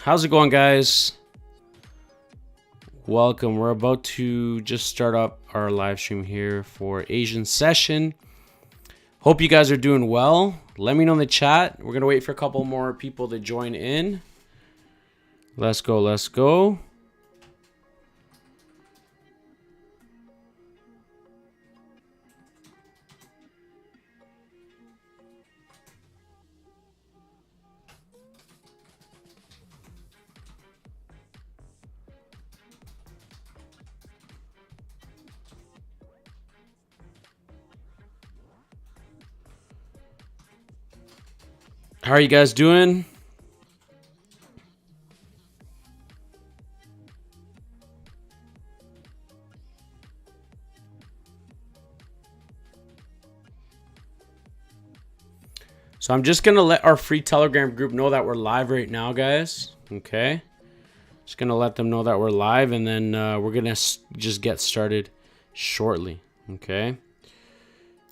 How's it going, guys? Welcome. We're about to just start up our live stream here for Asian session. Hope you guys are doing well. Let me know in the chat. We're going to wait for a couple more people to join in. Let's go, let's go. How are you guys doing? So I'm just going to let our free Telegram group know that we're live right now, guys. Okay. Just going to let them know that we're live, and then we're going to just get started shortly. Okay.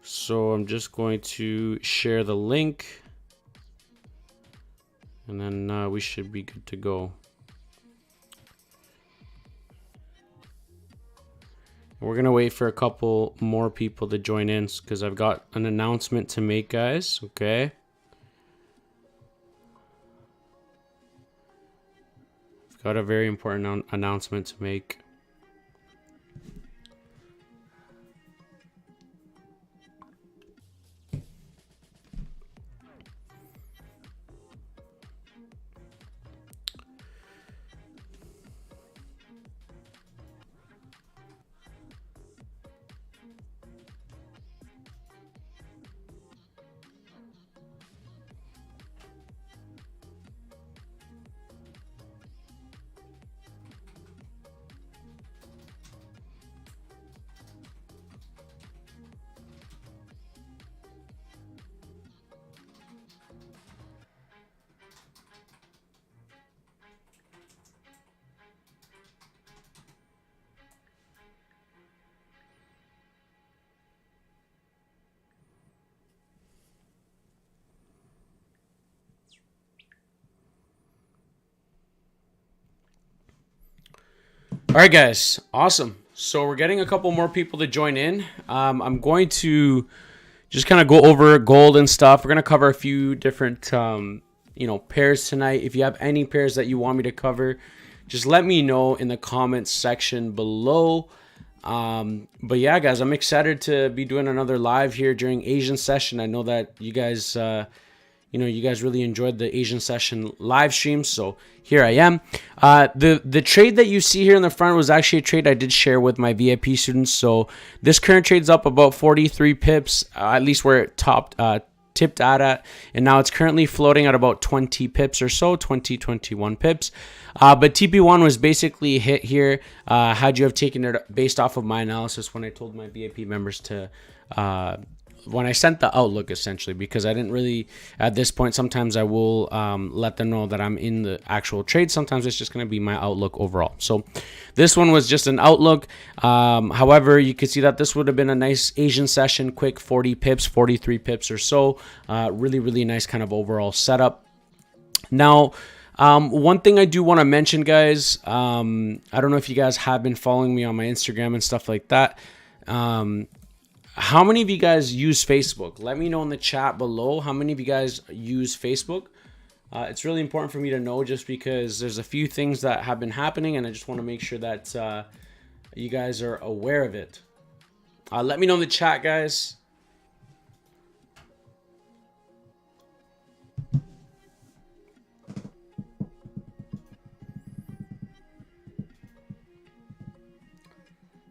So I'm just going to share the link, and then we should be good to go. We're going to wait for a couple more people to join in because I've got an announcement to make, guys. Okay. I've got a very important announcement to make. All right, guys. Awesome. So we're getting a couple more people to join in. I'm going to just kind of go over gold and stuff. We're going to cover a few different, pairs tonight. If you have any pairs that you want me to cover, just let me know in the comments section below. But yeah, guys, I'm excited to be doing another live here during Asian session. I know that you guys, you guys really enjoyed the Asian session live stream, so here I am. The trade that you see here in the front was actually a trade I did share with my VIP students. So this current trade's up about 43 pips, at least where it tipped at, and now it's currently floating at about 20 pips or so, 21 pips. But TP1 was basically hit here. Had you have taken it based off of my analysis when I told my VIP members to when I sent the outlook, essentially, because I didn't really, at this point, sometimes I will let them know that I'm in the actual trade. Sometimes it's just going to be my outlook overall. So this one was just an outlook. However, you could see that this would have been a nice Asian session, quick 40 pips, 43 pips or so. Really, really nice kind of overall setup. Now, one thing I do want to mention, guys, I don't know if you guys have been following me on my Instagram and stuff like that. How many of you guys use Facebook? Let me know in the chat below. How many of you guys use Facebook? It's really important for me to know, just because there's a few things that have been happening, and I just want to make sure that you guys are aware of it. Let me know in the chat, guys.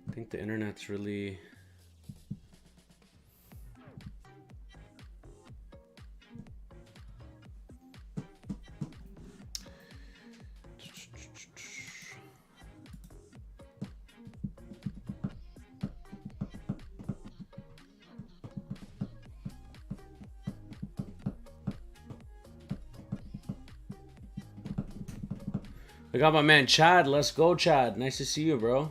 I think the internet's really... I got my man Chad. Let's go, Chad. Nice to see you, bro.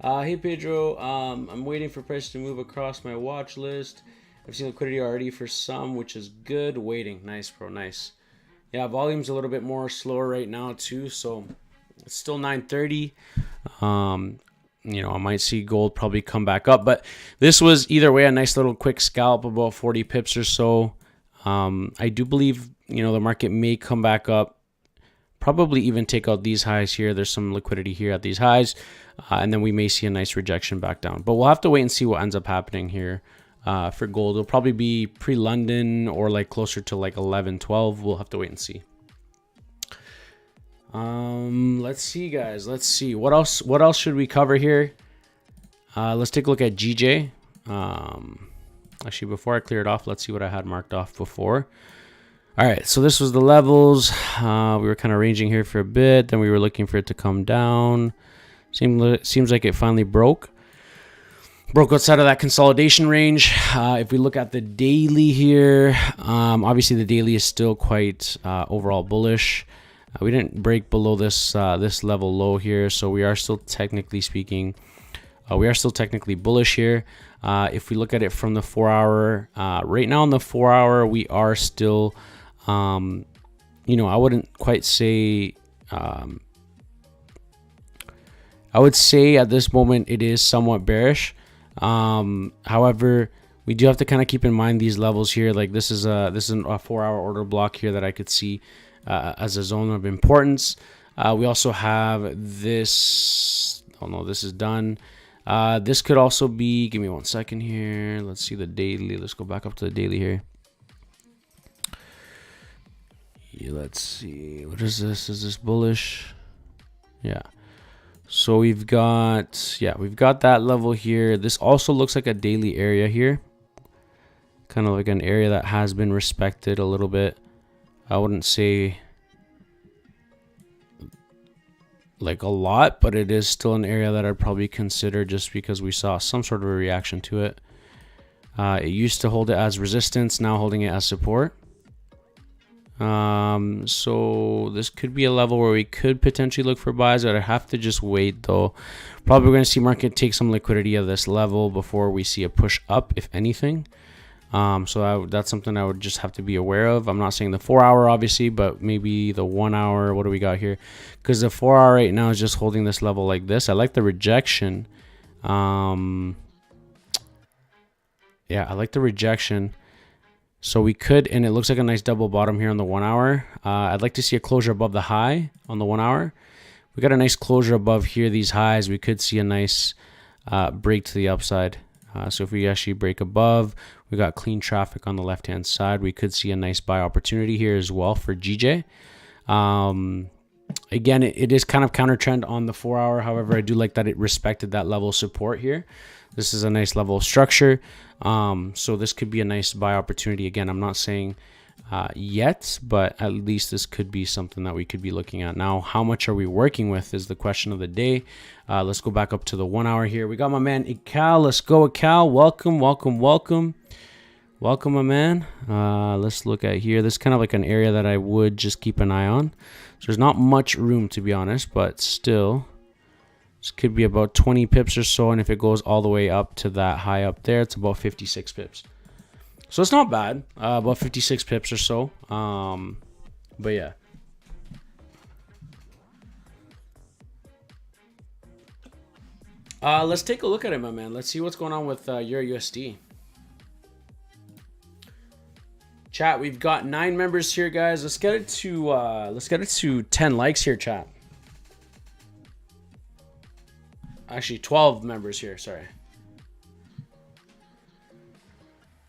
Hey, Pedro. I'm waiting for price to move across my watch list. I've seen liquidity already for some, which is good. Waiting. Nice, bro. Nice. Yeah, volume's a little bit more slower right now, too. So it's still 9:30. you know, I might see gold probably come back up. But this was either way a nice little quick scalp, about 40 pips or so. I do believe, you know, the market may come back up, probably even take out these highs here. There's some liquidity here at these highs, and then we may see a nice rejection back down. But we'll have to wait and see what ends up happening here for gold. It'll probably be pre-London or like closer to like 11, 12. We'll have to wait and see. Let's see, guys. Let's see what else should we cover here. Let's take a look at GJ. Actually, before I clear it off, let's see what I had marked off before. All right, so this was the levels. We were kind of ranging here for a bit, then we were looking for it to come down. Seems like it finally broke outside of that consolidation range. If we look at the daily here, obviously the daily is still quite overall bullish. We didn't break below this this level low here, so we are still technically speaking, we are still technically bullish here. If we look at it from the 4 hour, right now on the 4 hour, we are still, you know, I wouldn't quite say, I would say at this moment it is somewhat bearish. However, we do have to kind of keep in mind these levels here. Like this is a 4 hour order block here that I could see as a zone of importance. We also have this. Oh no, this is done. This could also be, give me 1 second here. Let's see the daily. Let's go back up to the daily here. Yeah, let's see. What is this? Is this bullish? Yeah. So we've got, yeah, we've got that level here. This also looks like a daily area here. Kind of like an area that has been respected a little bit. I wouldn't say like a lot, but it is still an area that I'd probably consider just because we saw some sort of a reaction to it. It used to hold it as resistance, now holding it as support. So this could be a level where we could potentially look for buys. I'd have to just wait though. Probably going to see market take some liquidity at this level before we see a push up, if anything. So that's something I would just have to be aware of. I'm not saying the 4 hour obviously, but maybe the 1 hour. What do we got here? Because the 4 hour right now is just holding this level like this. I like the rejection. Yeah, I like the rejection. So we could, and it looks like a nice double bottom here on the 1 hour. I'd like to see a closure above the high on the 1 hour. We got a nice closure above here, these highs. We could see a nice break to the upside. So if we actually break above, we got clean traffic on the left hand side. We could see a nice buy opportunity here as well for GJ. Again, it is kind of counter trend on the 4 hour. However, I do like that it respected that level of support here. This is a nice level of structure. So this could be a nice buy opportunity. Again, I'm not saying yet, but at least this could be something that we could be looking at. Now, how much are we working with is the question of the day. Let's go back up to the 1 hour here. We got my man Ikal. Let's go, Ikal. Welcome, welcome, welcome. Welcome, my man. Let's look at here. This is kind of like an area that I would just keep an eye on. So there's not much room, to be honest, but still, this could be about 20 pips or so. And if it goes all the way up to that high up there, it's about 56 pips. So it's not bad, about 56 pips or so. But yeah. Let's take a look at it, my man. Let's see what's going on with EURUSD. Chat, we've got 9 members here, guys. Let's get it to 10 likes here, chat. Actually, 12 members here. Sorry.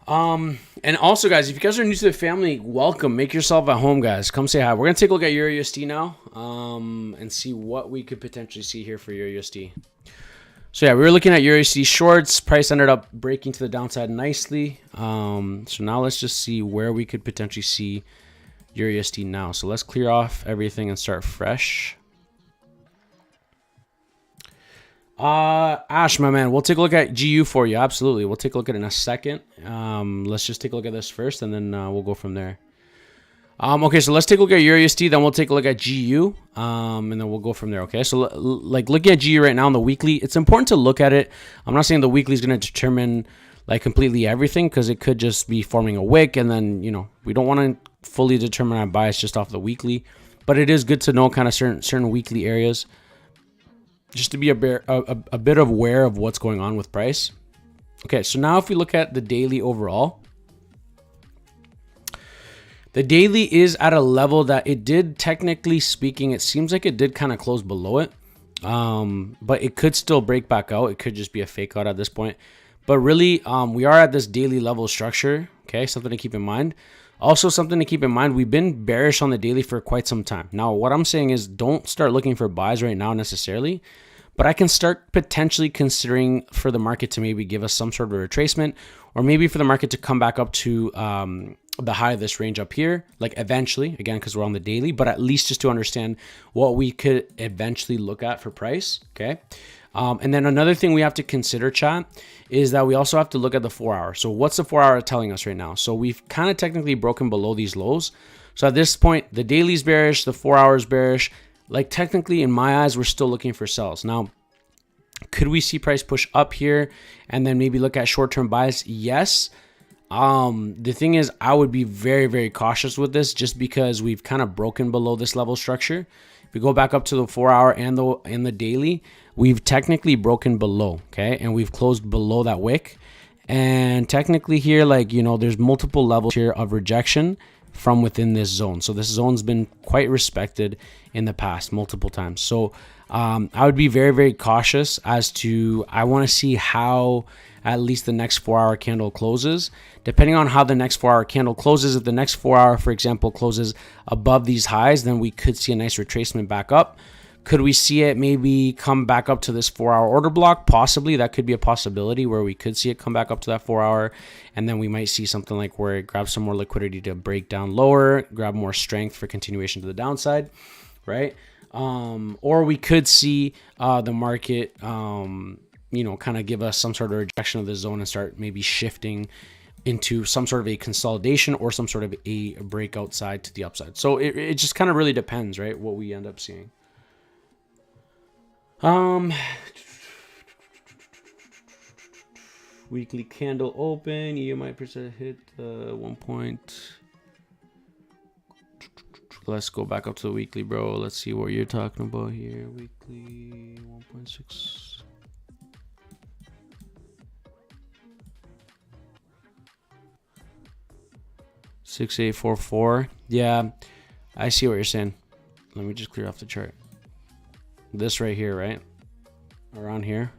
And also, guys, if you guys are new to the family, welcome. Make yourself at home, guys. Come say hi. We're gonna take a look at EURUSD now, and see what we could potentially see here for EURUSD. So yeah, we were looking at EURUSD shorts. Price ended up breaking to the downside nicely. So now let's just see where we could potentially see EURUSD now. So let's clear off everything and start fresh. Ash, my man, we'll take a look at GU for you. Absolutely. We'll take a look at it in a second. Let's just take a look at this first, and then we'll go from there. Okay, so let's take a look at EURUSD, then we'll take a look at GU, and then we'll go from there, okay? So, like, looking at GU right now on the weekly, it's important to look at it. I'm not saying the weekly is going to determine, like, completely everything, because it could just be forming a wick, and then, you know, we don't want to fully determine our bias just off the weekly, but it is good to know kind of certain weekly areas. just to be a bit aware of what's going on with price. Okay, so now if we look at the daily overall, the daily is at a level that it did, technically speaking, it seems like it did kind of close below it. But it could still break back out. It could just be a fake out at this point. But really, we are at this daily level structure. Okay, something to keep in mind. Also, something to keep in mind, we've been bearish on the daily for quite some time. Now, what I'm saying is don't start looking for buys right now necessarily. But I can start potentially considering for the market to maybe give us some sort of a retracement, or maybe for the market to come back up to the high of this range up here, like eventually, again, because we're on the daily, but at least just to understand what we could eventually look at for price, okay? And then another thing we have to consider, chat, is that we also have to look at the 4 hour. So what's the 4 hour telling us right now? So we've kind of technically broken below these lows. So at this point, the daily's bearish, the 4 hours bearish. Like technically, in my eyes, we're still looking for sells. Now, could we see price push up here and then maybe look at short-term buys? Yes. The thing is, I would be very, very cautious with this just because we've kind of broken below this level structure. If we go back up to the 4 hour and the daily, we've technically broken below, okay? And we've closed below that wick. And technically here, like, you know, there's multiple levels here of rejection from within this zone. So this zone's been quite respected in the past multiple times. So I would be very, very cautious as to, I want to see how at least the next 4 hour candle closes. Depending on how the next 4 hour candle closes, if the next 4 hour, for example, closes above these highs, then we could see a nice retracement back up. Could we see it maybe come back up to this 4 hour order block? Possibly. That could be a possibility where we could see it come back up to that 4 hour, and then we might see something like where it grabs some more liquidity to break down lower, grab more strength for continuation to the downside, right? Or we could see the market, you know, kind of give us some sort of rejection of the zone and start maybe shifting into some sort of a consolidation or some sort of a breakout side to the upside. So it just kind of really depends, right, what we end up seeing. Weekly candle open, EMI percent hit 1 point. Let's go back up to the weekly, bro. Let's see what you're talking about here. Weekly 1.6. $6,844. Yeah, I see what you're saying. Let me just clear off the chart. This right here, right? Around here.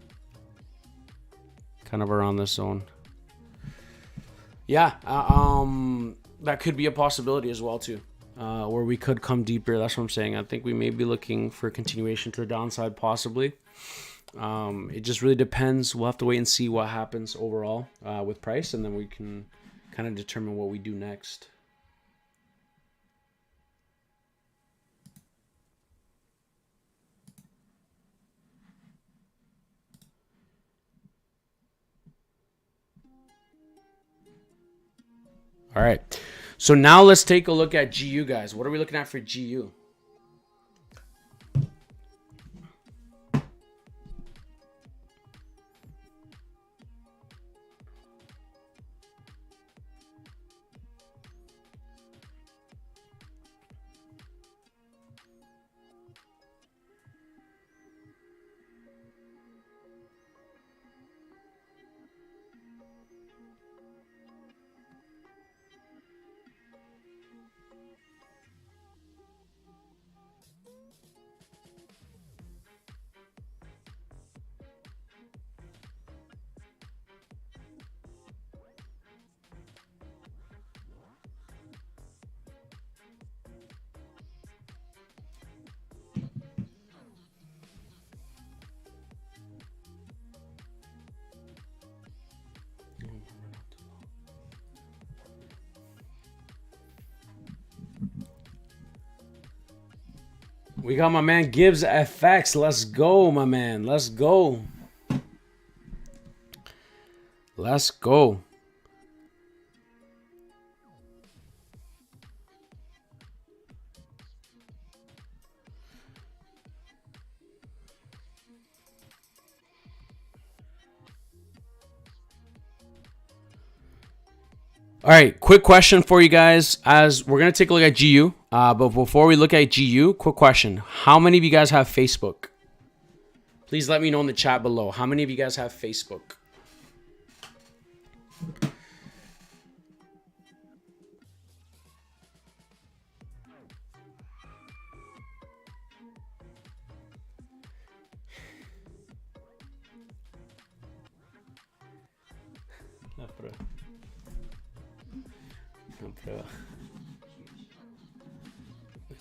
Kind of around this zone. Yeah, that could be a possibility as well too. Where we could come deeper. That's what I'm saying. I think we may be looking for continuation to the downside, possibly. It just really depends. We'll have to wait and see what happens overall with price, and then we can kind of determine what we do next. All right. So now let's take a look at GU, guys. What are we looking at for GU? We got my man Gibbs FX. Let's go, my man. Let's go. Let's go. All right, quick question for you guys as we're going to take a look at GU. But before we look at GU, quick question. How many of you guys have Facebook? Please let me know in the chat below. How many of you guys have Facebook?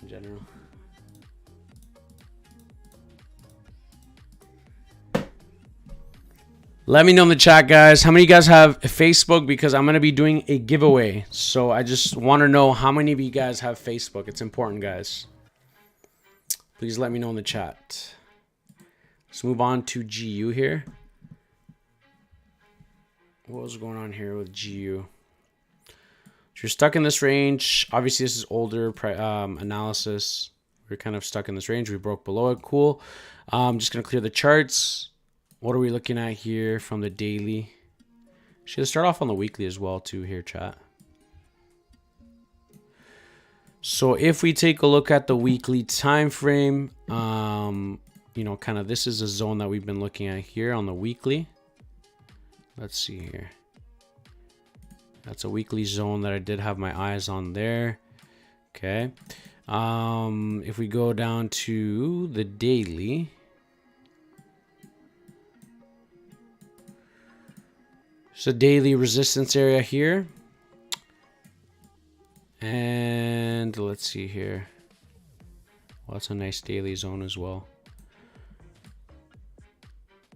In general. Let me know in the chat, guys. How many of you guys have Facebook? Because I'm going to be doing a giveaway. So I just want to know how many of you guys have Facebook. It's important, guys. Please let me know in the chat. Let's move on to GU here. What was going on here with GU? So you're stuck in this range. Obviously, this is older analysis. We're kind of stuck in this range. We broke below it. Cool. I'm just going to clear the charts. What are we looking at here from the daily? Should start off on the weekly as well too here, chat. So if we take a look at the weekly time frame, you know, kind of this is a zone that we've been looking at here on the weekly. Let's see here. That's a weekly zone that I did have my eyes on there. Okay. If we go down to the daily, so daily resistance area here. And let's see here. Well, that's a nice daily zone as well.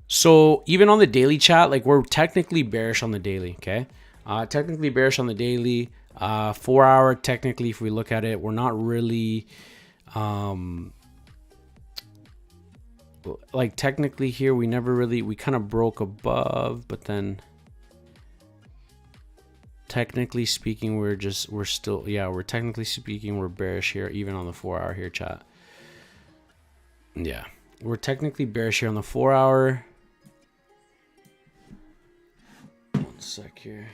So even on the daily chat, like we're technically bearish on the daily, okay? Technically bearish on the daily. 4 hour, technically, if we look at it, we're not really like technically here we never really, we kind of broke above, but then technically speaking we're still, yeah, we're technically speaking we're bearish here even on the 4 hour here, chat. Yeah, we're technically bearish here on the 4 hour. One sec here.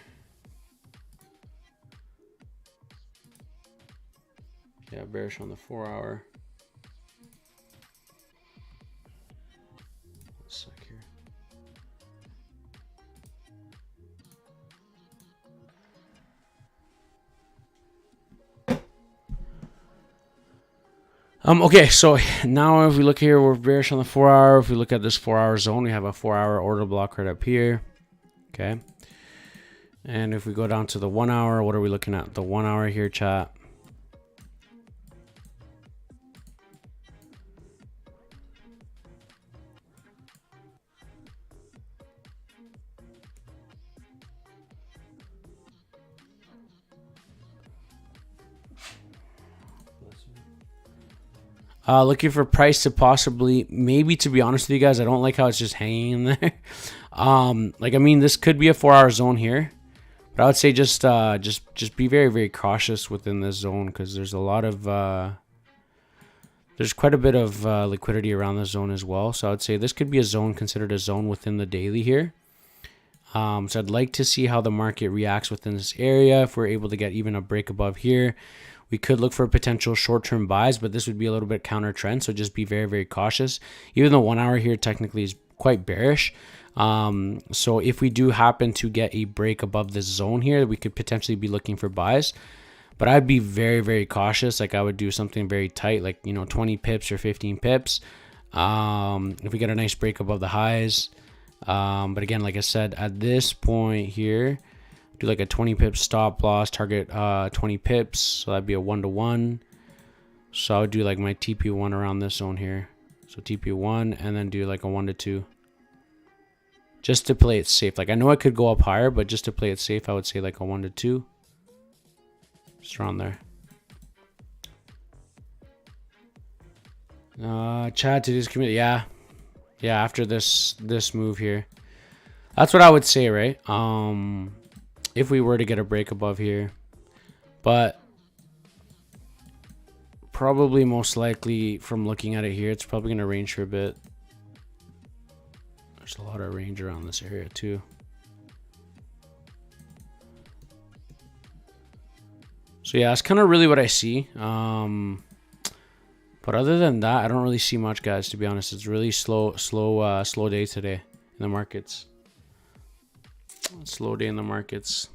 Yeah, bearish on the 4 hour. One sec here. Okay, so now if we look here, we're bearish on the 4 hour. If we look at this 4 hour zone, we have a 4 hour order block right up here. Okay. And if we go down to the 1 hour, what are we looking at? The 1 hour here, chat. Looking for price to possibly, maybe, to be honest with you guys, I don't like how it's just hanging in there. Like, I mean, this could be a 4 hour zone here, but I would say just be very, very cautious within this zone, because there's a lot of, there's quite a bit of liquidity around the zone as well. So I would say this could be a zone, considered a zone within the daily here. So I'd like to see how the market reacts within this area. If we're able to get even a break above here, we could look for potential short-term buys, but this would be a little bit counter trend. So just be very, very cautious. Even the 1 hour here technically is quite bearish. So if we do happen to get a break above this zone here, we could potentially be looking for buys, but I'd be very, very cautious. Like I would do something very tight, like, you know, 20 pips or 15 pips. If we get a nice break above the highs. But again, like I said, at this point here, do like a 20 pips stop loss, target 20 pips. So that'd be a 1-to-1. So I would do like my TP1 around this zone here. So TP1 and then do like a 1-to-2. Just to play it safe. Like I know I could go up higher, but just to play it safe, I would say like a 1-to-2. Just around there. Chad, today's community. Yeah. Yeah, after this move here. That's what I would say, right? If we were to get a break above here. But probably most likely from looking at it here, it's probably going to range for a bit. There's a lot of range around this area too. So yeah, that's kind of really what I see. But other than that, I don't really see much, guys, to be honest. It's really slow day today in the markets. Slow day in the markets.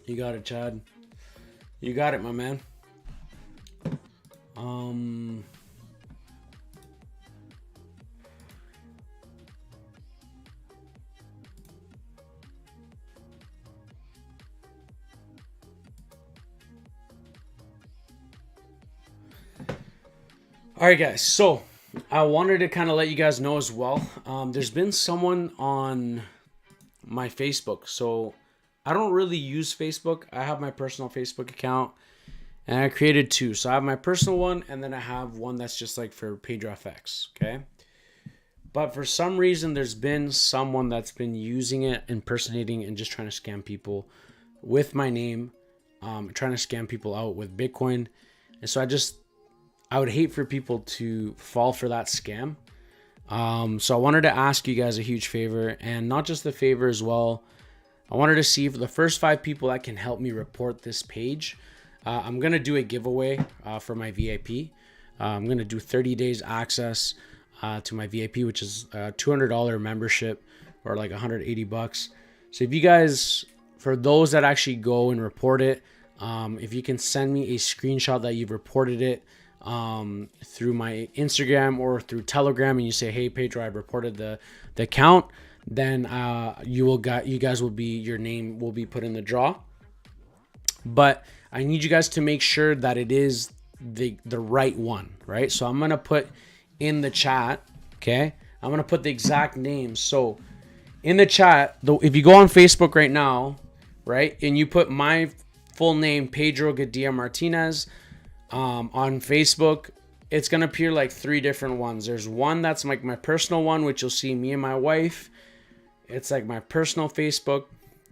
You got it, Chad. You got it, my man. All right, guys. So I wanted to kind of let you guys know as well. There's been someone on my Facebook. So I don't really use Facebook. I have my personal Facebook account, and I created two. So I have my personal one, and then I have one that's just like for pedrofx. Okay. But for some reason, there's been someone that's been using it, impersonating, and just trying to scam people with my name, trying to scam people out with Bitcoin. And so I would hate for people to fall for that scam. So I wanted to ask you guys a huge favor, and not just the favor as well. I wanted to see if the first 5 people that can help me report this page, I'm going to do a giveaway for my VIP. I'm going to do 30 days access to my VIP, which is a $200 membership or like 180 bucks. So if you guys, for those that actually go and report it, if you can send me a screenshot that you've reported it through my Instagram or through Telegram, and you say, hey Pedro, I've reported the account, then your name will be put in the draw. But I need you guys to make sure that it is the right one, right? So I'm gonna put in the chat, okay, I'm gonna put the exact name. So in the chat, if you go on Facebook right now, right, and you put my full name, Pedro Gadia Martinez, on Facebook, it's gonna appear like 3 different ones. There's one that's like my personal one, which you'll see me and my wife. It's like my personal Facebook.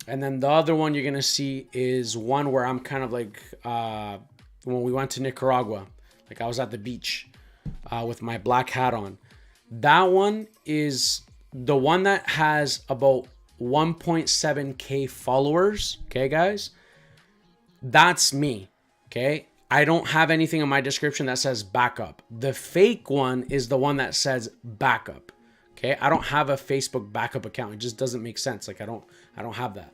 And then the other one you're gonna see is one where I'm kind of like when we went to Nicaragua, like I was at the beach with my black hat on. That one is the one that has about 1.7k followers. Okay, guys, that's me. Okay, I don't have anything in my description that says backup. The fake one is the one that says backup. Okay, I don't have a Facebook backup account. It just doesn't make sense. Like I don't have that.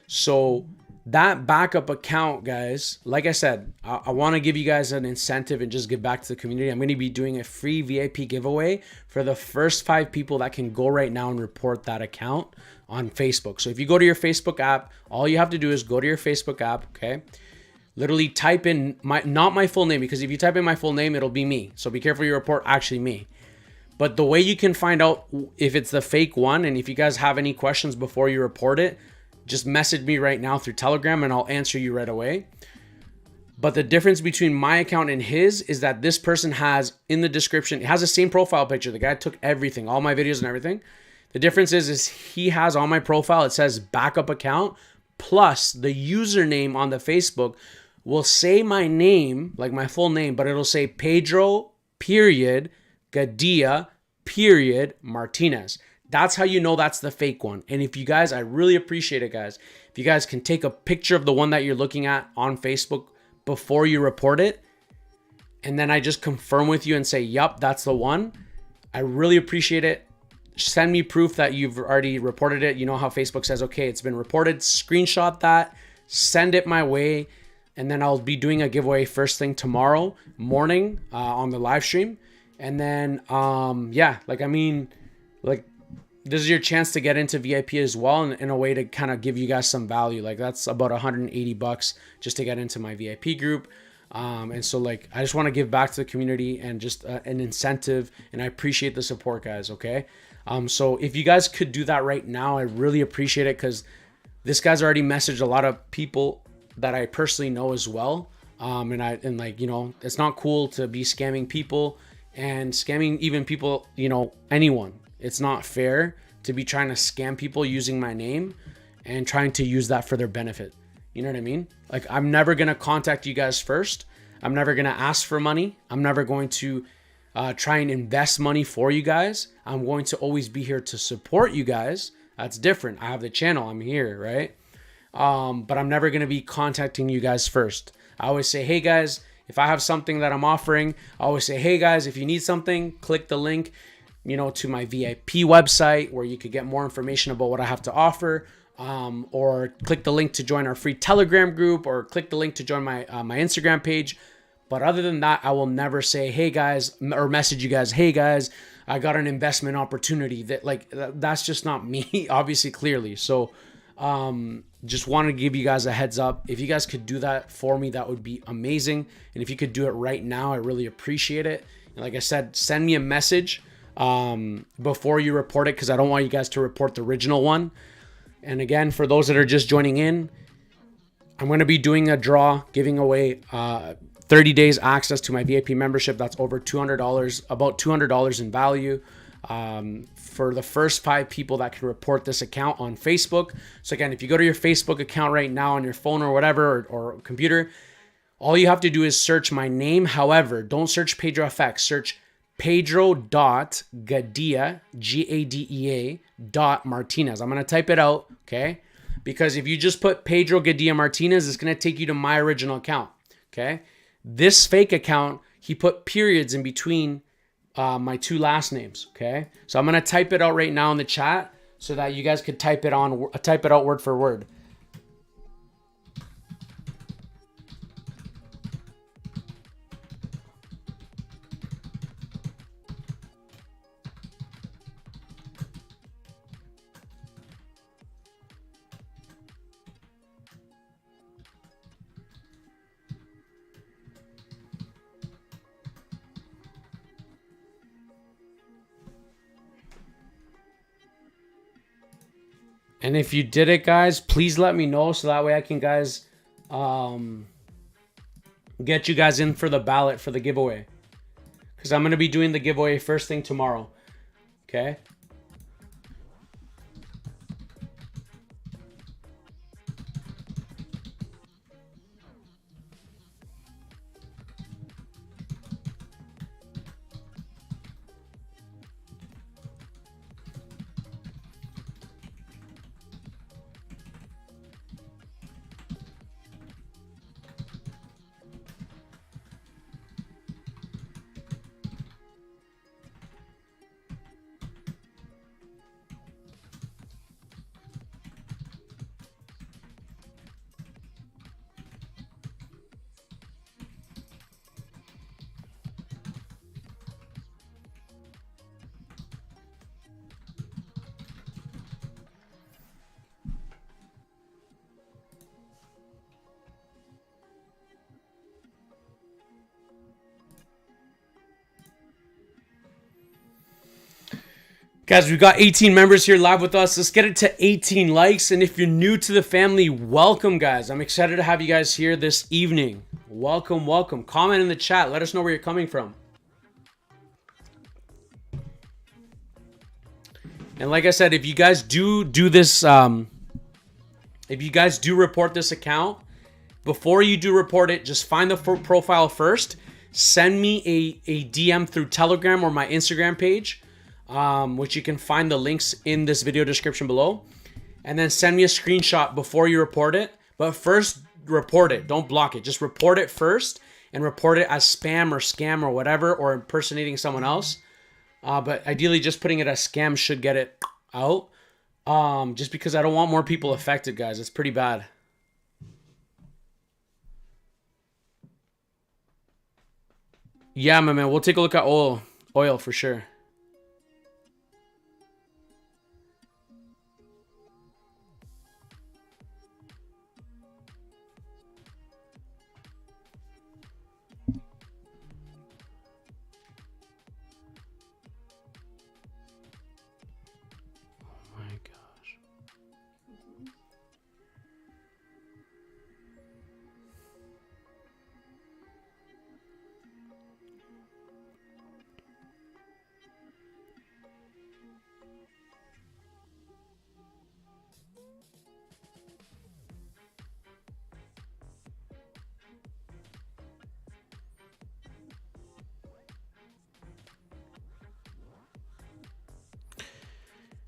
So that backup account, guys, like I said, I want to give you guys an incentive and just give back to the community. I'm going to be doing a free VIP giveaway for the first 5 people that can go right now and report that account on Facebook. So if you go to your Facebook app, all you have to do is go to your Facebook app, okay? Literally type in not my full name, because if you type in my full name, it'll be me. So be careful you report actually me. But the way you can find out if it's the fake one, and if you guys have any questions before you report it, just message me right now through Telegram and I'll answer you right away. But the difference between my account and his is that this person has in the description, it has the same profile picture. The guy took everything, all my videos and everything. The difference is he has on my profile, it says backup account, plus the username on the Facebook will say my name, like my full name, but it'll say Pedro period Gadia period Martinez. That's how you know that's the fake one. And if you guys, I really appreciate it, guys. If you guys can take a picture of the one that you're looking at on Facebook before you report it, and then I just confirm with you and say, yup, that's the one. I really appreciate it. Send me proof that you've already reported it. You know how Facebook says, okay, it's been reported. Screenshot that, send it my way, and then I'll be doing a giveaway first thing tomorrow morning on the live stream. And then, yeah, like, I mean, like, this is your chance to get into VIP as well, and in a way to kind of give you guys some value. Like that's about 180 bucks just to get into my VIP group. And so like, I just want to give back to the community and just an incentive, and I appreciate the support, guys. Okay. So if you guys could do that right now, I really appreciate it, because this guy's already messaged a lot of people that I personally know as well. And like, you know, it's not cool to be scamming people and scamming even people, you know, anyone. It's not fair to be trying to scam people using my name and trying to use that for their benefit. You know what I mean? Like, I'm never going to contact you guys first. I'm never going to ask for money. I'm never going to try and invest money for you guys. I'm going to always be here to support you guys. That's different. I have the channel. I'm here, right? But I'm never going to be contacting you guys first. I always say, hey guys, if I have something that I'm offering, I always say, hey guys, if you need something, click the link, you know, to my VIP website where you could get more information about what I have to offer. Or click the link to join our free Telegram group, or click the link to join my my Instagram page. But other than that, I will never say, hey guys, or message you guys, hey guys, I got an investment opportunity. That's just not me, obviously, clearly. So just wanted to give you guys a heads up. If you guys could do that for me, that would be amazing. And if you could do it right now, I really appreciate it. And like I said, send me a message before you report it, because I don't want you guys to report the original one. And again, for those that are just joining in, I'm going to be doing a draw, giving away 30 days access to my VIP membership. That's over $200, about $200 in value, for the first 5 people that can report this account on Facebook. So again, if you go to your Facebook account right now on your phone or whatever, or computer, all you have to do is search my name. However, don't search pedrofx, search Pedro.Gadea, Gadea .Martinez. I'm going to type it out, okay? Because if you just put Pedro Gadea Martinez, it's going to take you to my original account, okay? This fake account, he put periods in between my 2 last names, okay? So I'm going to type it out right now in the chat so that you guys could type it out word for word. And if you did it, guys, please let me know so that way I can, guys, get you guys in for the ballot for the giveaway. Because I'm going to be doing the giveaway first thing tomorrow. Okay? Guys, we've got 18 members here live with us. Let's get it to 18 likes. And if you're new to the family, welcome, guys. I'm excited to have you guys here this evening. Welcome, welcome. Comment in the chat. Let us know where you're coming from. And like I said, if you guys do this, if you guys do report this account, before you do report it, just find the profile first. Send me a DM through Telegram or my Instagram page, which you can find the links in this video description below. And then send me a screenshot before you report it. But first, report it. Don't block it. Just report it first and report it as spam or scam or whatever, or impersonating someone else. But ideally, just putting it as scam should get it out. Just because I don't want more people affected, guys. It's pretty bad. Yeah, my man. We'll take a look at oil for sure.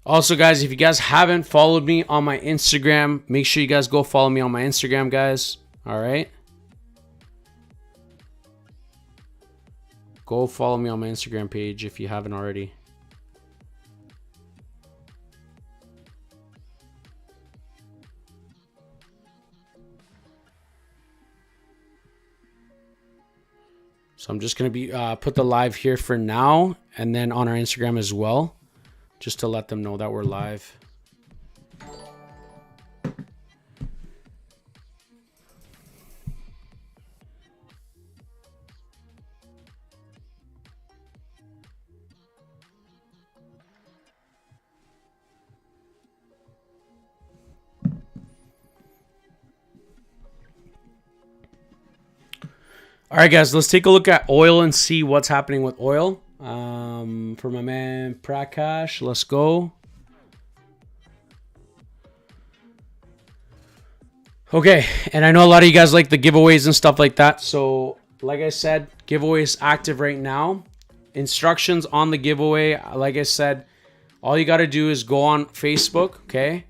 Also, guys, if you guys haven't followed me on my Instagram, make sure you guys go follow me on my Instagram, guys. All right. Go follow me on my Instagram page if you haven't already. So I'm just going to be put the live here for now and then on our Instagram as well, just to let them know that we're live. All right, guys, let's take a look at oil and see what's happening with oil. For my man Prakash, let's go. Okay, and I know a lot of you guys like the giveaways and stuff like that. So, like I said, giveaway is active right now. Instructions on the giveaway, like I said, all you got to do is go on Facebook, okay?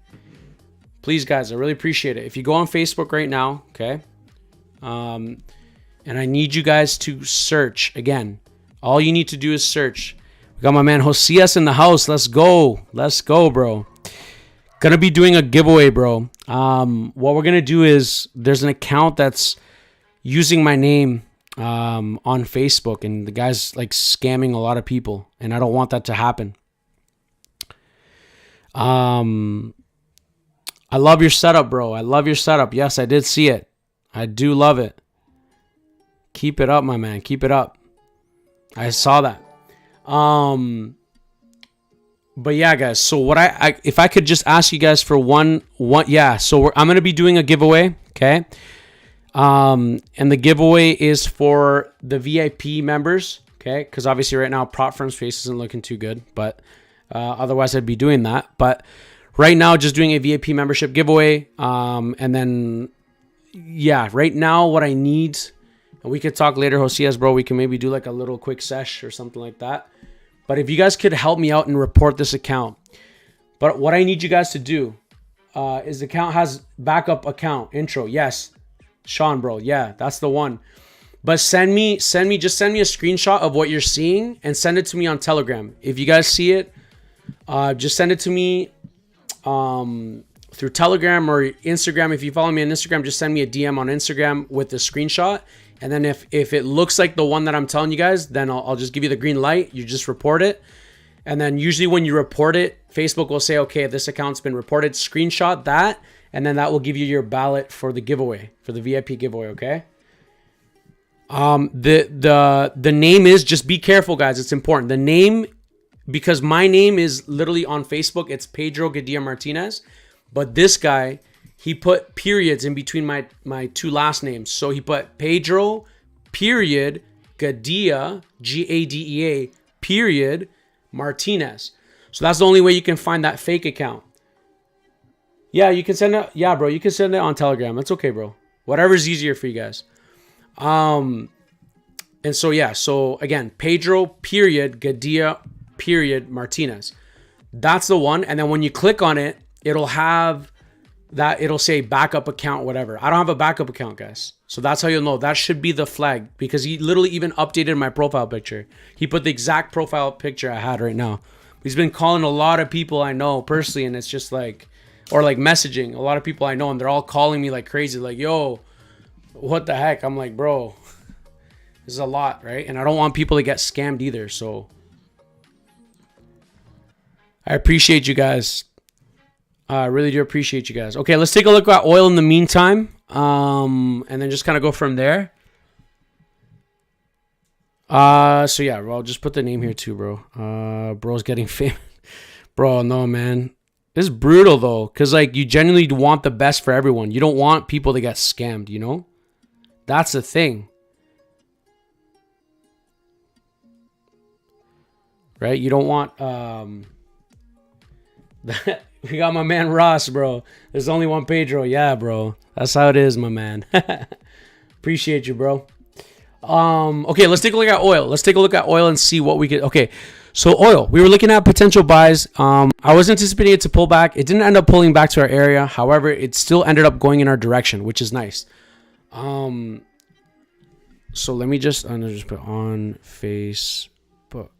Please, guys, I really appreciate it. If you go on Facebook right now, okay? And I need you guys to search. Again, all you need to do is search. We got my man Josias in the house. Let's go. Let's go, bro. Gonna be doing a giveaway, bro. What we're gonna do is there's an account that's using my name on Facebook, and the guy's like scamming a lot of people, and I don't want that to happen. I love your setup, bro. I love your setup. Yes, I did see it. I do love it. Keep it up, my man. Keep it up. I saw that. But yeah, guys. So what if I could just ask you guys for one, yeah. So I'm gonna be doing a giveaway, okay? And the giveaway is for the VIP members, okay? Because obviously right now Prop Firm's face isn't looking too good, but otherwise I'd be doing that. But right now, just doing a VIP membership giveaway. And then yeah, right now what I need. And we could talk later, Josias, bro. We can maybe do like a little quick sesh or something like that. But if you guys could help me out and report this account. But what I need you guys to do is the account has backup account intro. Yes, Sean, bro. Yeah, that's the one. But just send me a screenshot of what you're seeing and send it to me on Telegram. If you guys see it, just send it to me through Telegram or Instagram. If you follow me on Instagram, just send me a DM on Instagram with the screenshot. And then if it looks like the one that I'm telling you guys, then I'll just give you the green light. You just report it. And then usually when you report it, Facebook will say, okay, this account's been reported. Screenshot that. And then that will give you your ballot for the giveaway, for the VIP giveaway, okay? The name is, just be careful, guys. It's important. The name, because my name is literally on Facebook. It's Pedro Gadia Martinez. But this guy, he put periods in between my two last names. So he put Pedro, period, Gadia, Gadea, period, Martinez. So that's the only way you can find that fake account. Yeah, you can send it. Yeah, bro, you can send it on Telegram. That's okay, bro. Whatever's easier for you guys. And so, yeah. So, again, Pedro, period, Gadia, period, Martinez. That's the one. And then when you click on it, it'll have that, it'll say backup account, whatever. I don't have a backup account, guys. So that's how you'll know. That should be the flag, because he literally even updated my profile picture. He put the exact profile picture I had right now. He's been calling a lot of people I know personally, and it's just like, or like messaging a lot of people I know, and they're all calling me like crazy, like, yo, what the heck? I'm like, bro, this is a lot, right? And I don't want people to get scammed either. So I appreciate you guys. I really do appreciate you guys. Okay, let's take a look at oil in the meantime, and then just kind of go from there. So yeah, well, I'll just put the name here too, bro. Bro's getting famous. Bro, no, man. This is brutal, though, because, like, you genuinely want the best for everyone. You don't want people to get scammed, you know? That's the thing. Right? You don't want... We got my man Ross, bro. There's only one Pedro. Yeah, bro. That's how it is, my man. Appreciate you, bro. Okay, let's take a look at oil. Let's take a look at oil and see what we get. Okay, So oil, we were looking at potential buys. I was anticipating it to pull back. It didn't end up pulling back to our area. However, it still ended up going in our direction, which is nice. So let me just, I'm gonna just put on Facebook.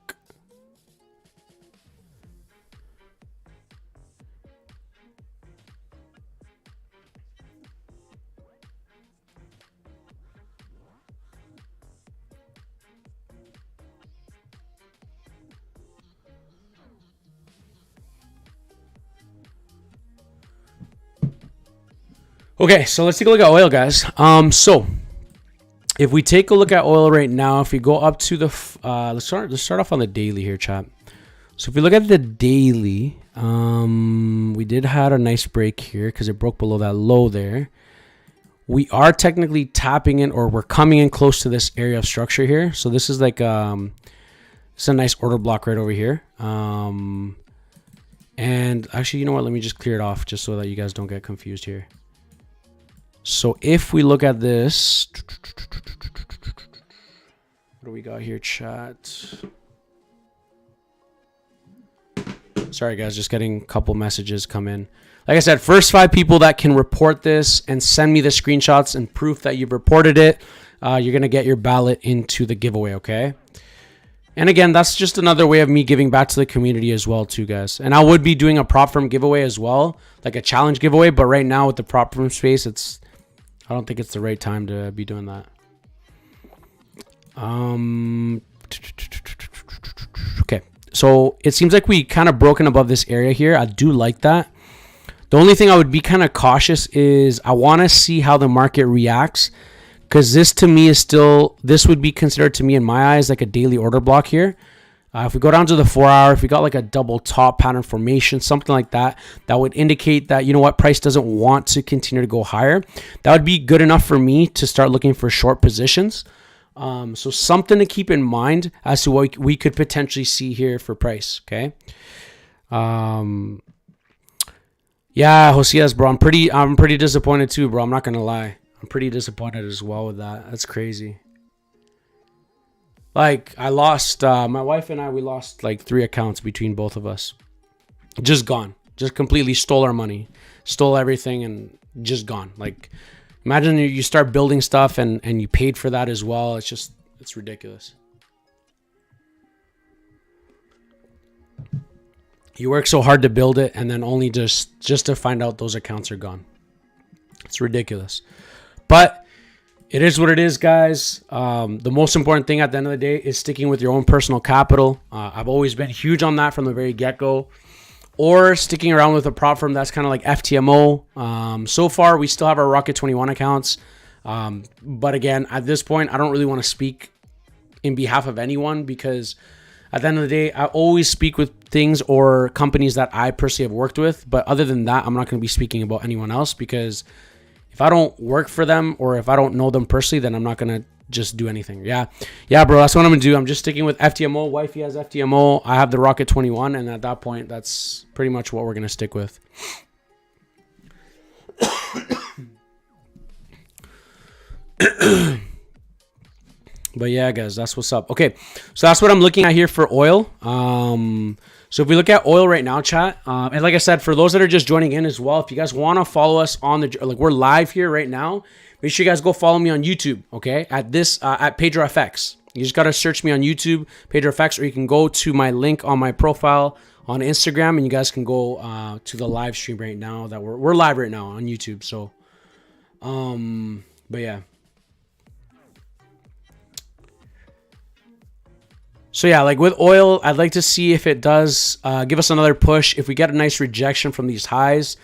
Okay, so let's take a look at oil, guys. So if we take a look at oil right now, if we go up to the let's start off on the daily here, chat. So if we look at the daily, we did have a nice break here because it broke below that low there. We are technically tapping in, or we're coming in close to this area of structure here. So this is like it's a nice order block right over here. And actually, you know what? Let me just clear it off just so that you guys don't get confused here. So if we look at this, what do we got here, chat? Sorry, guys, just getting a couple messages come in. Like I said, first 5 people that can report this and send me the screenshots and proof that you've reported it, you're going to get your ballot into the giveaway, okay? And again, that's just another way of me giving back to the community as well, too, guys. And I would be doing a prop firm giveaway as well, like a challenge giveaway. But right now with the prop firm space, I don't think it's the right time to be doing that. Okay, so it seems like we kind of broken above this area here. I do like that. The only thing I would be kind of cautious is I want to see how the market reacts, because this to me is still, this would be considered to me in my eyes like a daily order block here. If we go down to the 4 hour, if we got like a double top pattern formation, something like that, that would indicate that, you know what, price doesn't want to continue to go higher. That would be good enough for me to start looking for short positions. So something to keep in mind as to what we could potentially see here for price. Okay. Yeah, Josias, bro, I'm pretty disappointed too, bro. I'm not gonna lie. I'm pretty disappointed as well with that. That's crazy. Like, I lost, my wife and I, we lost like 3 accounts between both of us. Just gone. Just completely stole our money. Stole everything and just gone. Like, imagine you start building stuff and you paid for that as well. It's just, it's ridiculous. You work so hard to build it and then only just to find out those accounts are gone. It's ridiculous. But it is what it is, guys. The most important thing at the end of the day is sticking with your own personal capital. I've always been huge on that from the very get-go. Or sticking around with a prop firm that's kind of like Ftmo. So far, we still have our Rocket 21 accounts. But again, at this point, I don't really want to speak in behalf of anyone, because at the end of the day, I always speak with things or companies that I personally have worked with. But other than that, I'm not going to be speaking about anyone else, because if I don't work for them or if I don't know them personally, then I'm not going to just do anything. Yeah, bro, that's what I'm going to do. I'm just sticking with Ftmo. Wifey has Ftmo. I have the Rocket 21. And at that point, that's pretty much what we're going to stick with. But yeah, guys, that's what's up. Okay, so that's what I'm looking at here for oil. So if we look at oil right now, chat, and like I said, for those that are just joining in as well, if you guys want to follow us on the, like, we're live here right now, make sure you guys go follow me on YouTube, okay? At this, at pedrofx. You just got to search me on YouTube, pedrofx, or you can go to my link on my profile on Instagram, and you guys can go to the live stream right now that we're live right now on YouTube. So, but yeah. So yeah, like with oil, I'd like to see if it does give us another push. If we get a nice rejection from these highs,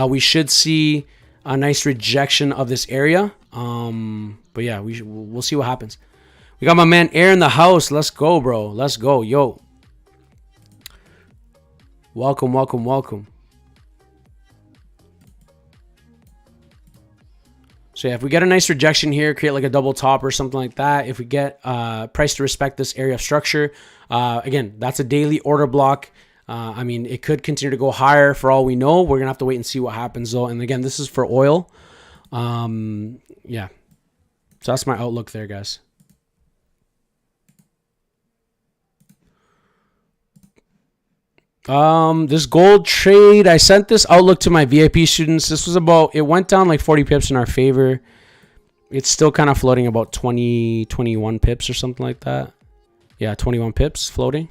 we should see a nice rejection of this area. But yeah, we'll see what happens. We got my man Air in the house. Let's go, bro. Let's go. Yo. Welcome, welcome, welcome. So yeah, if we get a nice rejection here, create like a double top or something like that. If we get price to respect this area of structure, again, that's a daily order block. I mean, it could continue to go higher for all we know. We're gonna have to wait and see what happens though. And again, this is for oil. Yeah, so that's my outlook there, guys. This gold trade, I sent this outlook to my VIP students. This was about, it went down like 40 pips in our favor. It's still kind of floating about 20, 21 pips or something like that. Yeah, 21 pips floating.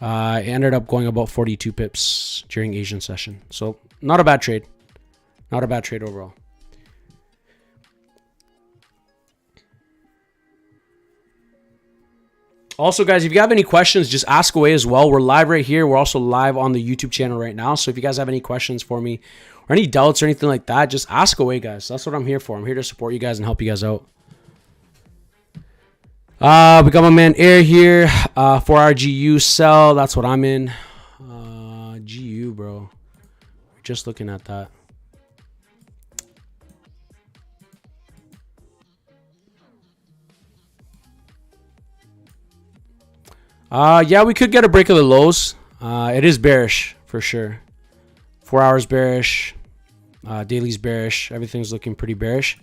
It ended up going about 42 pips during Asian session. So not a bad trade. Not a bad trade overall. Also, guys, if you have any questions, just ask away as well. We're live right here. We're also live on the YouTube channel right now. So if you guys have any questions for me or any doubts or anything like that, just ask away, guys. That's what I'm here for. I'm here to support you guys and help you guys out. We got my man Air here for our GU sell. That's what I'm in. GU, bro. Just looking at that. Yeah, we could get a break of the lows. It is bearish for sure. 4 hours bearish. Daily's bearish. Everything's looking pretty bearish.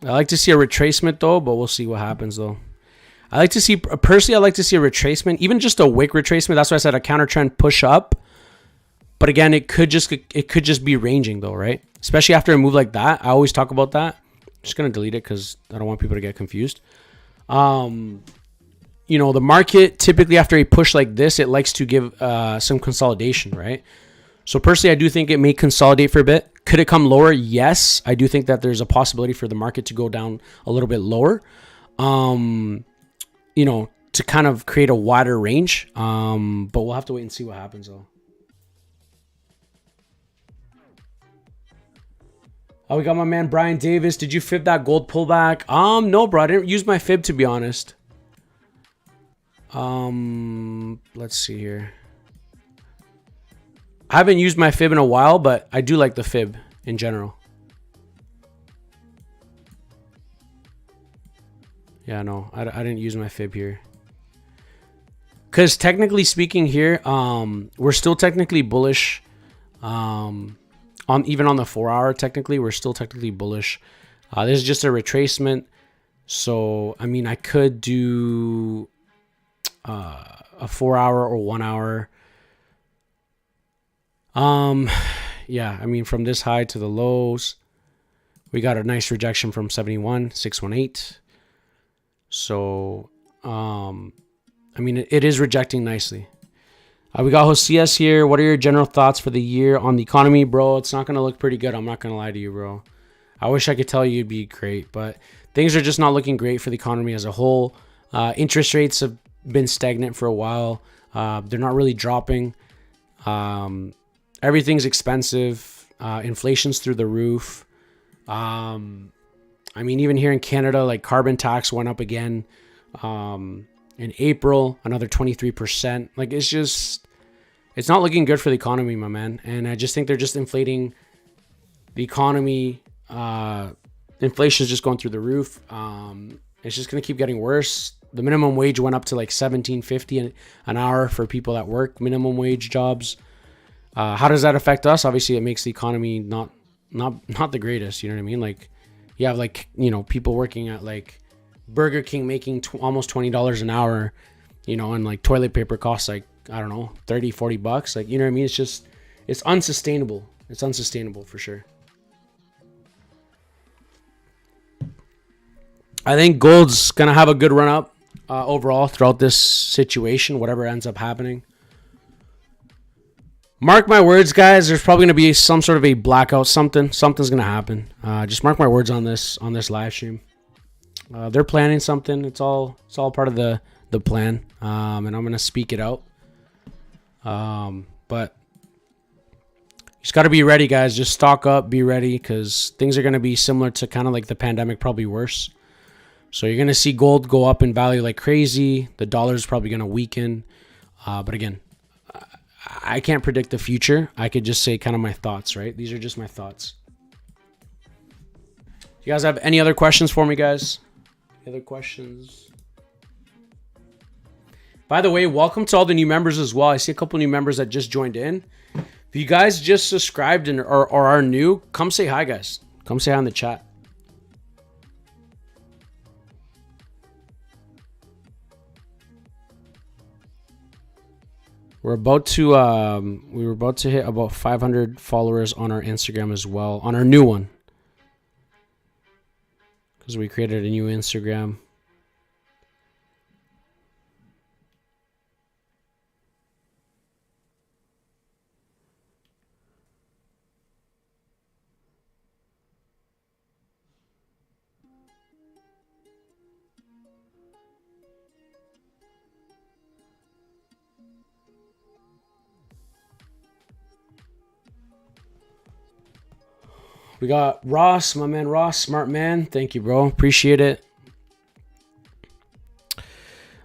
I like to see a retracement though, but we'll see what happens though. I like to see, personally, I like to see a retracement, even just a wick retracement. That's why I said a counter trend push up. But again, it could just be ranging though, right? Especially after a move like that. I always talk about that. I'm just gonna delete it because I don't want people to get confused. You know, the market typically after a push like this, it likes to give some consolidation, right? So personally, I do think it may consolidate for a bit. Could it come lower? Yes, I do think that there's a possibility for the market to go down a little bit lower, you know, to kind of create a wider range. But we'll have to wait and see what happens though. Oh, we got my man Brian Davis. Did you fib that gold pullback? No, bro. I didn't use my fib, to be honest. Let's see here. I haven't used my fib in a while, but I do like the fib in general. Yeah, no, I didn't use my fib here. Because technically speaking here, we're still technically bullish. Even on the 4 hour, technically, we're still technically bullish. This is just a retracement. So, I mean, I could do a 4 hour or 1 hour. Yeah, I mean, from this high to the lows, we got a nice rejection from 71,618. So, I mean, it is rejecting nicely. We got Josias here. What are your general thoughts for the year on the economy, bro? It's not going to look pretty good. I'm not going to lie to you, bro. I wish I could tell you it'd be great, but things are just not looking great for the economy as a whole. Interest rates have been stagnant for a while. They're not really dropping. Everything's expensive. Inflation's through the roof. I mean, even here in Canada, like carbon tax went up again. In April, another 23%. Like, it's not looking good for the economy, my man. And I just think they're just inflating the economy. Inflation is just going through the roof. It's just going to keep getting worse. The minimum wage went up to like $17.50 an hour for people that work minimum wage jobs. How does that affect us? Obviously, it makes the economy not the greatest. You know what I mean? Like, you have like, you know, people working at like Burger King making almost $20 an hour, you know, and like toilet paper costs like, I don't know, 30, 40 bucks. Like, you know what I mean? It's just, it's unsustainable. It's unsustainable for sure. I think gold's going to have a good run up overall throughout this situation, whatever ends up happening. Mark my words, guys. There's probably going to be some sort of a blackout. Something's going to happen. Just mark my words on this live stream. They're planning something. It's all part of the plan. And I'm going to speak it out. But you just got to be ready, guys. Just stock up, be ready, because things are going to be similar to kind of like the pandemic, probably worse. So you're going to see gold go up in value like crazy. The dollar is probably going to weaken. But again, I can't predict the future. I could just say kind of my thoughts, right? These are just my thoughts. You guys have any other questions for me, guys? Any other questions? By the way, welcome to all the new members as well. I see a couple new members that just joined in. If you guys just subscribed or are new, come say hi, guys. Come say hi in the chat. We're about to we were about to hit about 500 followers on our Instagram as well, on our new one, because we created a new Instagram. We got Ross, my man Ross, smart man. Thank you, bro. Appreciate it.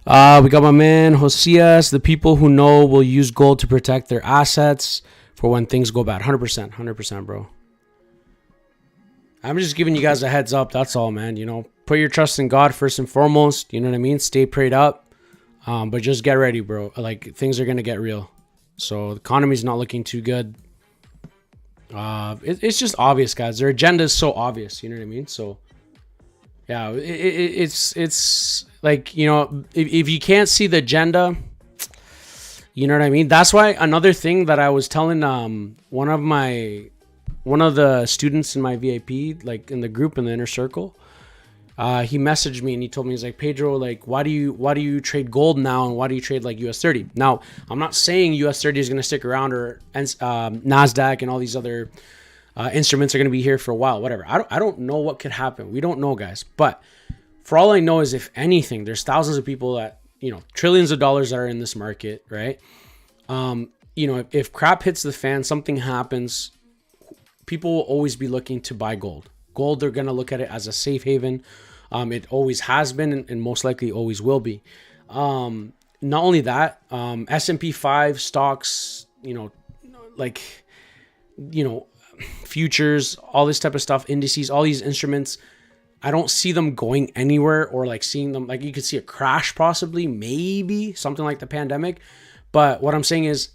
We got my man Josias. The people who know will use gold to protect their assets for when things go bad. 100%, 100%, bro. I'm just giving you guys a heads up. That's all, man. You know, put your trust in God first and foremost. You know what I mean? Stay prayed up. But just get ready, bro. Like, things are going to get real. So the economy's not looking too good. It's just obvious, guys. Their agenda is so obvious. You know what I mean? So, yeah, it's like, you know, if you can't see the agenda, you know what I mean? That's why another thing that I was telling one of the students in my VIP, like in the group in the inner circle, he messaged me and he told me, he's like, Pedro, like, why do you trade gold now and why do you trade like US30? Now, I'm not saying US30 is going to stick around, or NASDAQ and all these other instruments are going to be here for a while, whatever. I don't know what could happen. We don't know, guys. But for all I know is, if anything, there's thousands of people that, you know, trillions of dollars that are in this market, right? You know, if crap hits the fan, something happens, people will always be looking to buy gold. Gold, they're going to look at it as a safe haven. It always has been and most likely always will be. Not only that, S&P 5 stocks, you know, like, you know, futures, all this type of stuff, indices, all these instruments, I don't see them going anywhere, or like seeing them, like you could see a crash possibly, maybe something like the pandemic. But what I'm saying is,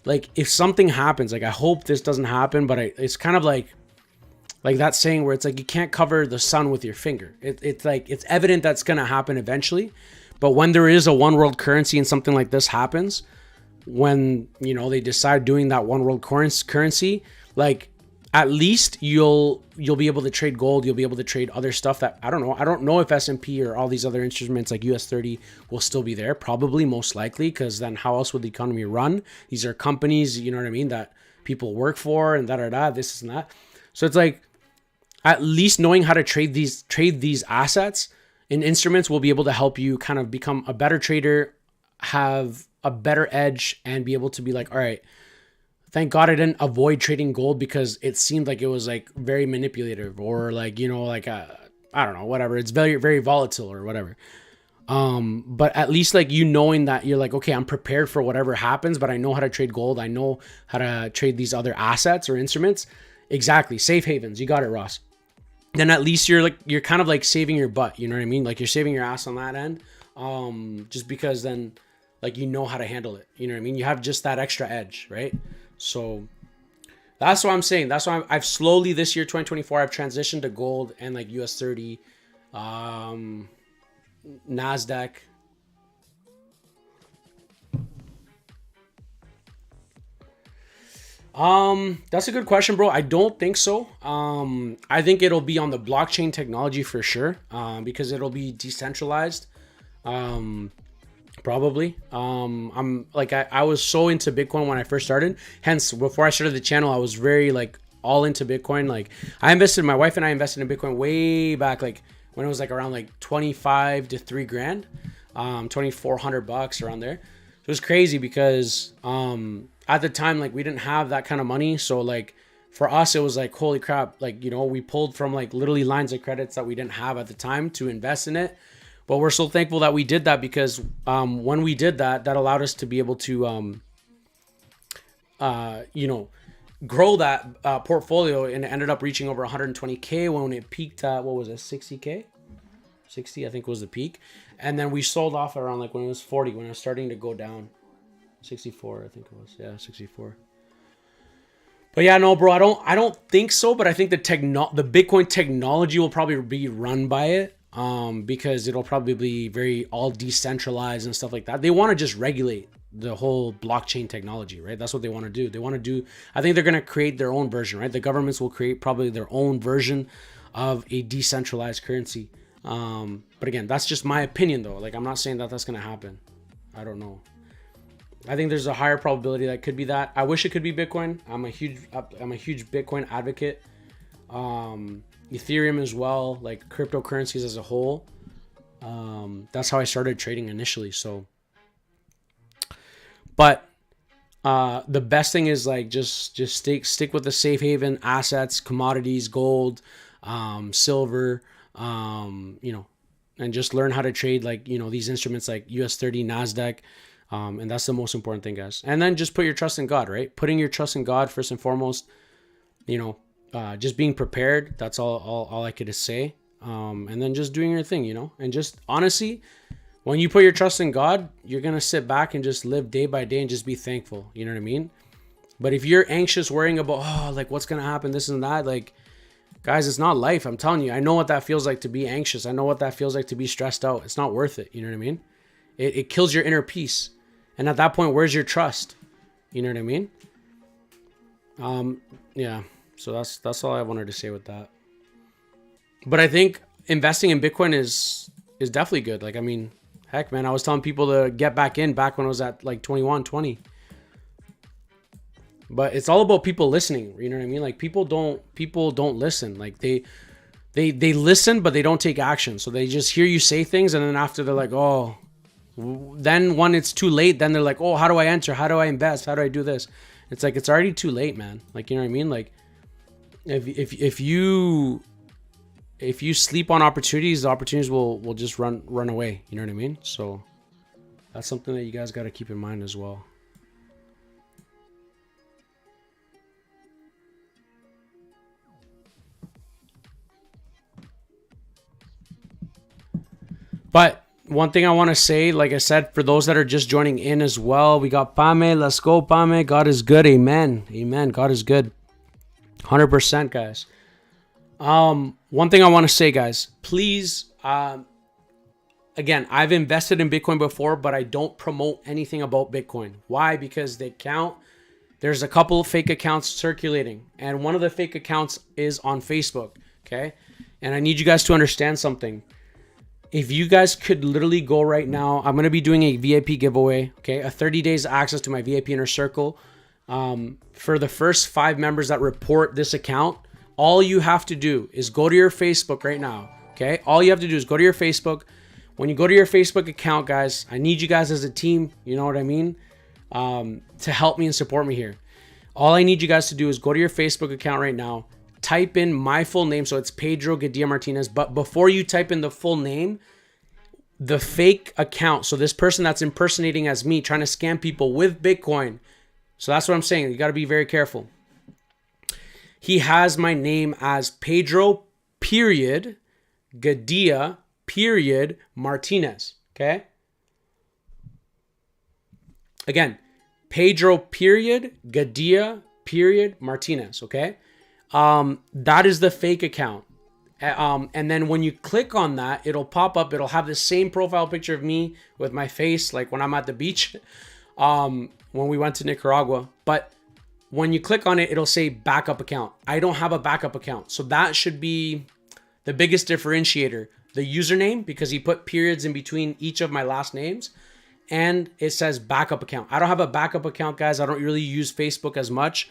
like, if something happens, like I hope this doesn't happen, but it's kind of like that saying where it's like you can't cover the sun with your finger. It's like, it's evident that's going to happen eventually. But when there is a one world currency and something like this happens, when, you know, they decide doing that one world currency, like, at least you'll be able to trade gold. You'll be able to trade other stuff that, I don't know. I don't know if S&P or all these other instruments like US30 will still be there. Probably, most likely, because then how else would the economy run? These are companies, you know what I mean, that people work for and this and that. So it's like, at least knowing how to trade these assets and instruments will be able to help you kind of become a better trader, have a better edge, and be able to be like, all right, thank God I didn't avoid trading gold because it seemed like it was like very manipulative, or like, you know, like I don't know, whatever. It's very, very volatile or whatever. But at least, like, you knowing that you're like, okay, I'm prepared for whatever happens, but I know how to trade gold. I know how to trade these other assets or instruments. Exactly. Safe havens. You got it, Ross. Then at least you're kind of like saving your butt. You know what I mean? Like, you're saving your ass on that end. Just because then, like, you know how to handle it. You know what I mean? You have just that extra edge, right? So that's what I'm saying. That's why I've slowly this year, 2024, I've transitioned to gold and like US30, NASDAQ. That's a good question, bro. I don't think so. I think it'll be on the blockchain technology for sure. Because it'll be decentralized. Probably. I'm like, I was so into Bitcoin when I first started. Hence, before I started the channel, I was very like all into Bitcoin. Like, my wife and I invested in Bitcoin way back, like when it was like around like 25 to $3,000, $2,400 around there. So it was crazy because, at the time, like, we didn't have that kind of money. So like for us, it was like, holy crap. Like, you know, we pulled from like literally lines of credits that we didn't have at the time to invest in it. But we're so thankful that we did that because when we did that, that allowed us to be able to, you know, grow that portfolio, and it ended up reaching over 120K when it peaked at, what was it, 60K? 60, I think, was the peak. And then we sold off around like when it was 40, when it was starting to go down. 64, I think it was. Yeah, 64. But yeah, no, bro, I don't think so. But I think the Bitcoin technology will probably be run by it. Because it'll probably be very all decentralized and stuff like that. They want to just regulate the whole blockchain technology, right? That's what they want to do. They want to do, I think they're going to create their own version, right? The governments will create probably their own version of a decentralized currency. But again, that's just my opinion though. Like, I'm not saying that that's going to happen. I don't know. I think there's a higher probability that could be that. I wish it could be Bitcoin. I'm a huge Bitcoin advocate. Ethereum as well, like cryptocurrencies as a whole. That's how I started trading initially. So, but the best thing is like just stick with the safe haven assets, commodities, gold, silver, you know, and just learn how to trade like, you know, these instruments like US30, NASDAQ. And that's the most important thing, guys. And then just put your trust in God, right? Putting your trust in God first and foremost, you know, just being prepared. That's all I could say. And then just doing your thing, you know, and just honestly, when you put your trust in God, you're going to sit back and just live day by day and just be thankful. You know what I mean? But if you're anxious, worrying about, oh, like what's going to happen, this and that, like, guys, it's not life. I'm telling you, I know what that feels like to be anxious. I know what that feels like to be stressed out. It's not worth it. You know what I mean? It kills your inner peace. And at that point, where's your trust? You know what I mean? Yeah. So that's all I wanted to say with that. But I think investing in Bitcoin is definitely good. Like, I mean, heck, man, I was telling people to get back when I was at like 21, 20. But it's all about people listening. You know what I mean? Like, people don't listen. Like, they listen, but they don't take action. So they just hear you say things, and then after they're like, oh. Then when it's too late, then they're like, oh, how do I enter? How do I invest? How do I do this? It's like, it's already too late, man. Like, you know what I mean? Like, if you sleep on opportunities, the opportunities will just run away. You know what I mean? So that's something that you guys got to keep in mind as well. But one thing I want to say, like I said, for those that are just joining in as well, we got Pame. Let's go, Pame. God is good. Amen. Amen. God is good. 100%, guys. One thing I want to say, guys, please, again, I've invested in Bitcoin before, but I don't promote anything about Bitcoin. Why? Because there's a couple of fake accounts circulating, and one of the fake accounts is on Facebook. Okay. And I need you guys to understand something. If you guys could literally go right now, I'm going to be doing a VIP giveaway, okay? A 30 days access to my VIP inner circle. For the first 5 members that report this account, all you have to do is go to your Facebook right now, okay? All you have to do is go to your Facebook. When you go to your Facebook account, guys, I need you guys as a team, you know what I mean? To help me and support me here. All I need you guys to do is go to your Facebook account right now, type in my full name. So it's Pedro Gadilla Martinez. But before you type in the full name, the fake account, so this person that's impersonating as me, trying to scam people with Bitcoin. So that's what I'm saying. You got to be very careful. He has my name as Pedro period Gadilla period Martinez. Okay. Again, Pedro period Gadilla period Martinez. Okay. That is the fake account. And then when you click on that, it'll pop up. It'll have the same profile picture of me with my face, like when I'm at the beach, when we went to Nicaragua. But when you click on it, it'll say backup account. I don't have a backup account. So that should be the biggest differentiator. The username, because he put periods in between each of my last names. And it says backup account. I don't have a backup account, guys. I don't really use Facebook as much.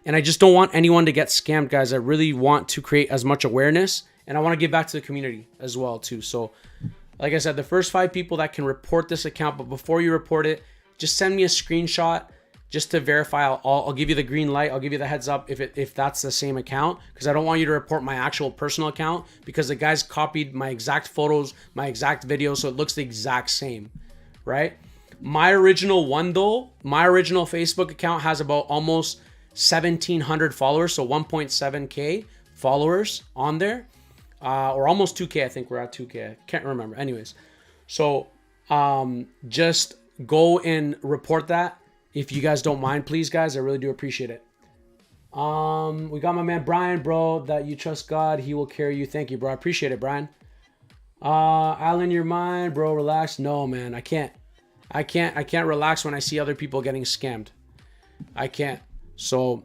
And I just don't want anyone to get scammed, guys. I really want to create as much awareness, and I want to give back to the community as well, too. So, like I said, the first 5 people that can report this account, but before you report it, just send me a screenshot just to verify. I'll give you the green light. I'll give you the heads up if that's the same account, because I don't want you to report my actual personal account, because the guys copied my exact photos, my exact videos, so it looks the exact same, right? My original one, though, my original Facebook account has about almost 1,700 followers, so 1.7K followers on there, or almost 2K. I think we're at 2K. I can't remember. Anyways, so just go and report that if you guys don't mind, please, guys. I really do appreciate it. We got my man Brian, bro. That you trust God, He will carry you. Thank you, bro. I appreciate it, Brian. Alan, you're mine, bro. Relax. No, man, I can't. I can't relax when I see other people getting scammed. I can't. So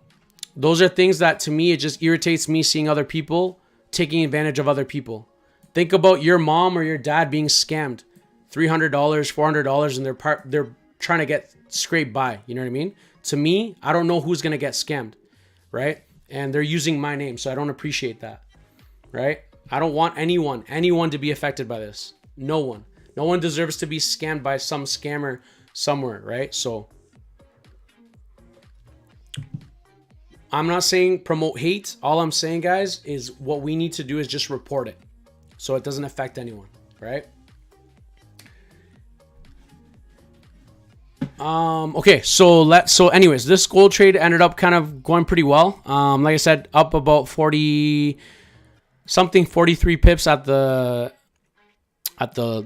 those are things that to me, it just irritates me seeing other people taking advantage of other people. Think about your mom or your dad being scammed. $300, $400, and they're trying to get scraped by. You know what I mean? To me, I don't know who's going to get scammed, right? And they're using my name, so I don't appreciate that, right? I don't want anyone to be affected by this. No one. No one deserves to be scammed by some scammer somewhere, right? So I'm not saying promote hate. All I'm saying, guys, is what we need to do is just report it so it doesn't affect anyone, right? Okay, so anyways, this gold trade ended up kind of going pretty well. Like I said, up about 43 pips at the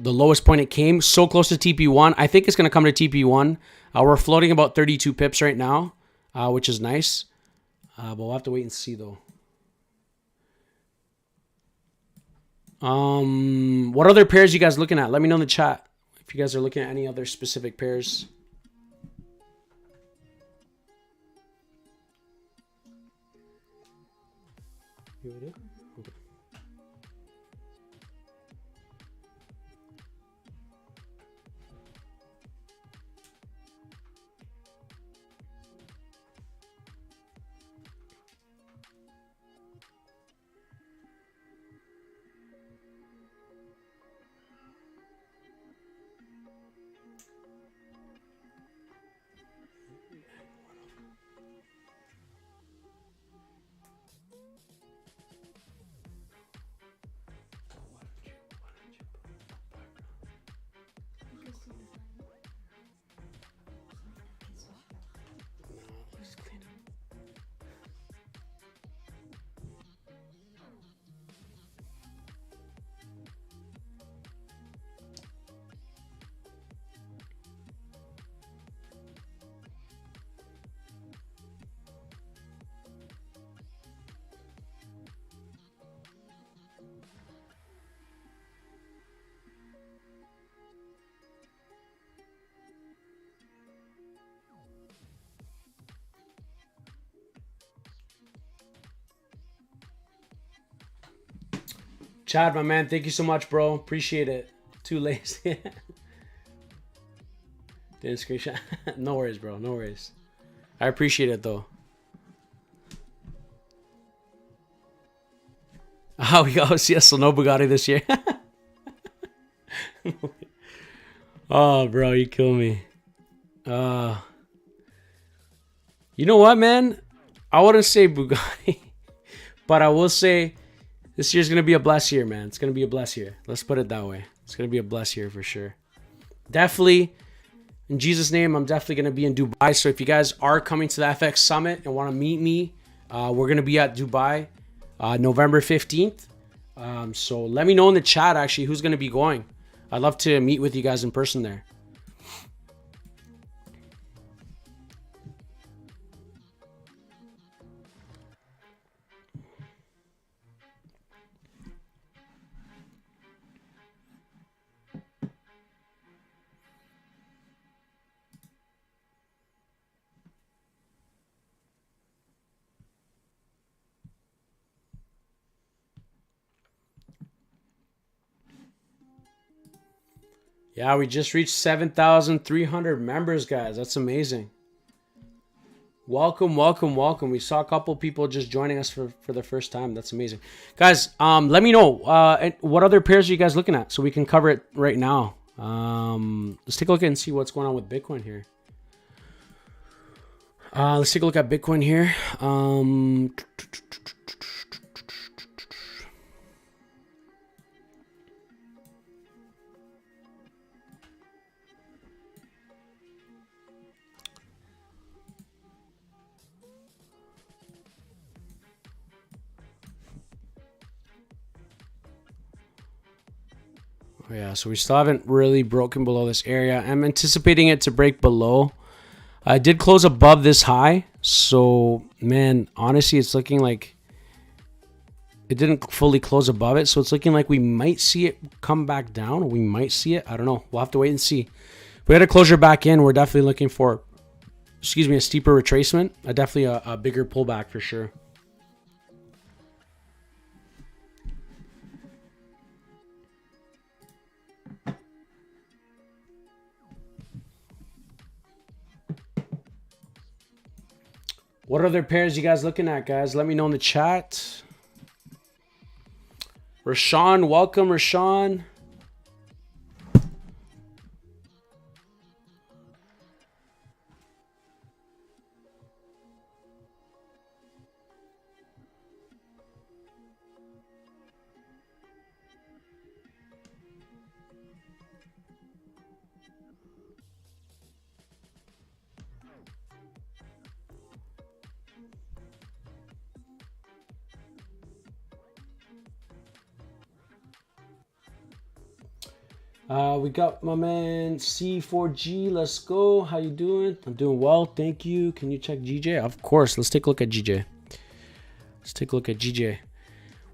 lowest point it came. So close to TP1. I think it's going to come to TP1. We're floating about 32 pips right now, which is nice. But we'll have to wait and see though. What other pairs you guys looking at? Let me know in the chat if you guys are looking at any other specific pairs. Okay. Chad, my man, thank you so much, bro. Appreciate it. Too lazy. Didn't screenshot. No worries, bro. No worries. I appreciate it, though. Oh, we got OCS, no Bugatti this year. Oh, bro, you kill me. You know what, man? I wouldn't say Bugatti, but I will say this year's going to be a blessed year, man. It's going to be a blessed year. Let's put it that way. It's going to be a blessed year for sure. Definitely, in Jesus' name, I'm definitely going to be in Dubai. So if you guys are coming to the FX Summit and want to meet me, we're going to be at Dubai November 15th. So let me know in the chat, actually, who's going to be going. I'd love to meet with you guys in person there. Yeah, we just reached 7,300 members, guys. That's amazing. Welcome, welcome, welcome. We saw a couple people just joining us for the first time. That's amazing. Guys, let me know what other pairs are you guys looking at so we can cover it right now. Let's take a look and see what's going on with Bitcoin here. Let's take a look at Bitcoin here. Yeah, so we still haven't really broken below this area. I'm anticipating it to break below. I did close above this high. So, man, honestly, it's looking like it didn't fully close above it. So it's looking like we might see it come back down. Or we might see it. I don't know. We'll have to wait and see. we had a closure back in. We're definitely looking for, excuse me, a steeper retracement. Definitely a bigger pullback for sure. What other pairs you guys looking at, guys? Let me know in the chat. Rashawn, welcome, Rashawn. We got my man C4G. Let's go. How you doing? I'm doing well. Thank you. Can you check GJ? Of course. Let's take a look at GJ. Let's take a look at GJ.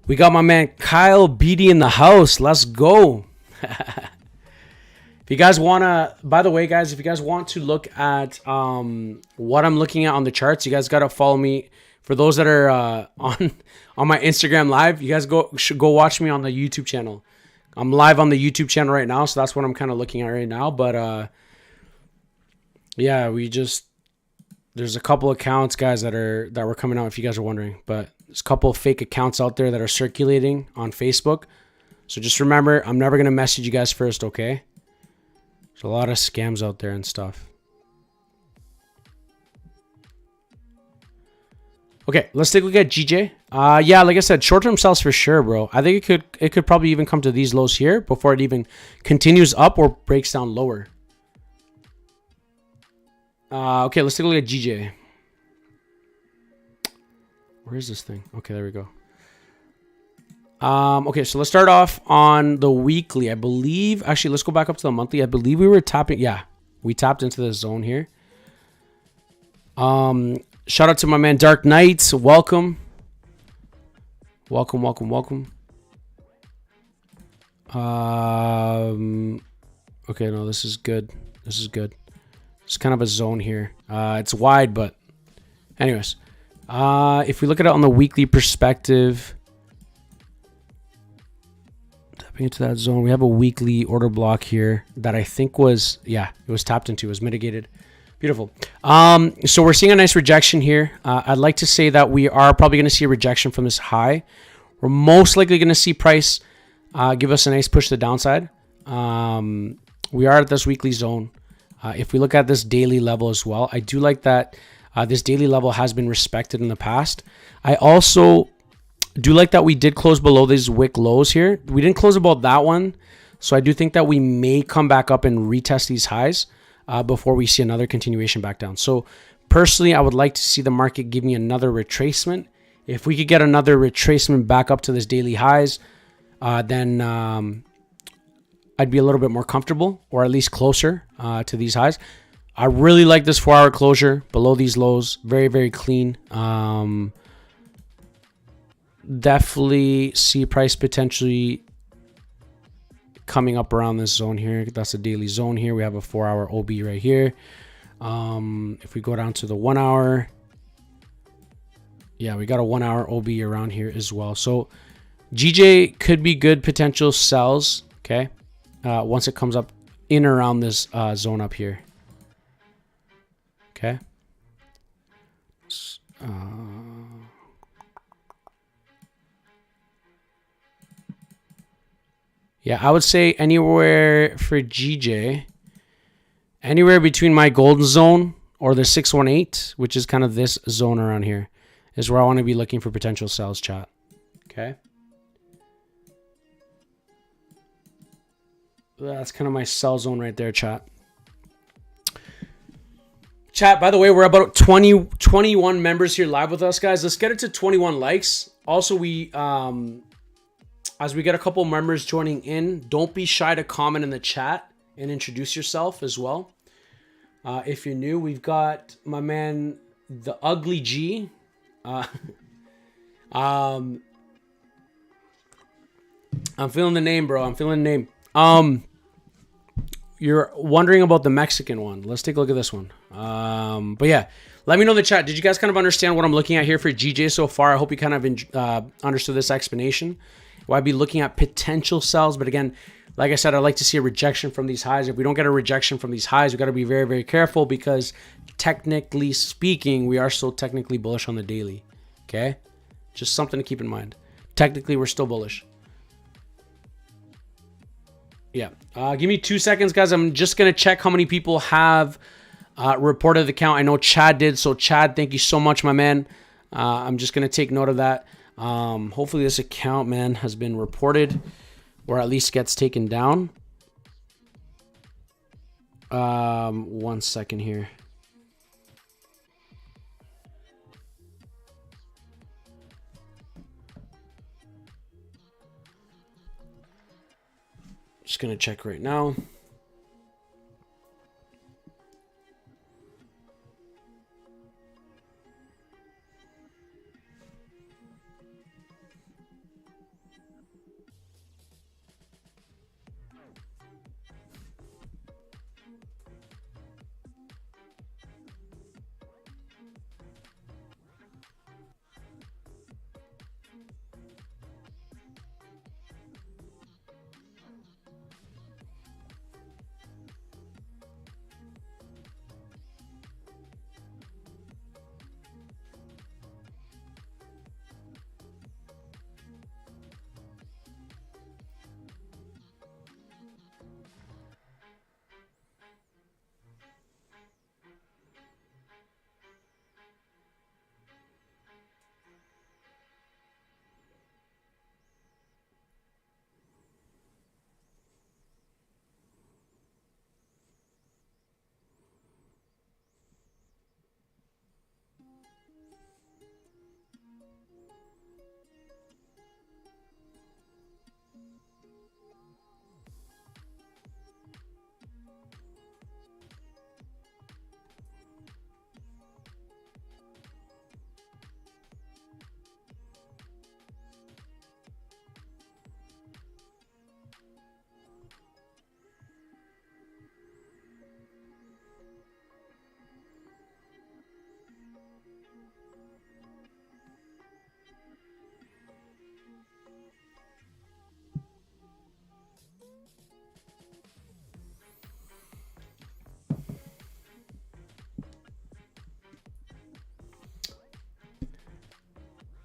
We got my man Kyle Beatty in the house. Let's go. If you guys want to, by the way, guys, if you guys want to look at what I'm looking at on the charts, you guys got to follow me. For those that are on my Instagram live, you guys should go watch me on the YouTube channel. I'm live on the YouTube channel right now, so that's what I'm kind of looking at right now. But yeah, there's a couple accounts, guys, that were coming out, if you guys are wondering. But there's a couple of fake accounts out there that are circulating on Facebook. So just remember, I'm never gonna message you guys first, okay? There's a lot of scams out there and stuff. Okay, let's take a look at GJ. Yeah, like I said, short-term sells for sure, bro. I think it could probably even come to these lows here before it even continues up or breaks down lower. Okay, let's take a look at GJ. Where is this thing? Okay, there we go. Okay, so let's start off on the weekly. I believe, actually, let's go back up to the monthly. I believe we were tapping, yeah, we tapped into the zone here. Shout out to my man Dark Knights. Welcome. Welcome, welcome, welcome. Okay, no, this is good. This is good. It's kind of a zone here. It's wide, but anyways. If we look at it on the weekly perspective, tapping into that zone, we have a weekly order block here that I think was, yeah, it was tapped into, it was mitigated. Beautiful. So we're seeing a nice rejection here. I'd like to say that we are probably going to see a rejection from this high. We're most likely going to see price give us a nice push to the downside. We are at this weekly zone. If we look at this daily level as well, I do like that this daily level has been respected in the past. I also do like that we did close below these wick lows here. We didn't close above that one. So I do think that we may come back up and retest these highs before we see another continuation back down. So personally, I would like to see the market give me another retracement. If we could get another retracement back up to this daily highs, then I'd be a little bit more comfortable, or at least closer to these highs. I really like this 4-hour closure below these lows. Very, very clean. Definitely see price potentially coming up around this zone here. That's a daily zone here. We have a 4-hour OB right here. If we go down to the 1 hour, yeah, we got a 1-hour OB around here as well. So GJ could be good potential sells, okay, once it comes up in around this zone up here. Okay. Yeah, I would say anywhere for GJ, anywhere between my golden zone or the 618, which is kind of this zone around here, is where I want to be looking for potential sells, chat. Okay. That's kind of my sell zone right there, chat. Chat, by the way, we're about 21 members here live with us, guys. Let's get it to 21 likes. Also, as we get a couple members joining in, don't be shy to comment in the chat and introduce yourself as well. If you're new, we've got my man, the Ugly G. I'm feeling the name, bro. I'm feeling the name. you're wondering about the Mexican one, let's take a look at this one. But yeah, let me know in the chat. Did you guys kind of understand what I'm looking at here for GJ so far? I hope you kind of understood this explanation. Well, I'd be looking at potential sells, but again, like I said, I'd like to see a rejection from these highs. If we don't get a rejection from these highs, we got to be very, very careful because technically speaking, we are still technically bullish on the daily. Okay, just something to keep in mind. Technically, we're still bullish. Yeah. Give me 2 seconds, guys. I'm just going to check how many people have reported the count. I know Chad did. So Chad, thank you so much, my man. I'm just going to take note of that. Hopefully this account, man, has been reported or at least gets taken down. 1 second here. Just going to check right now.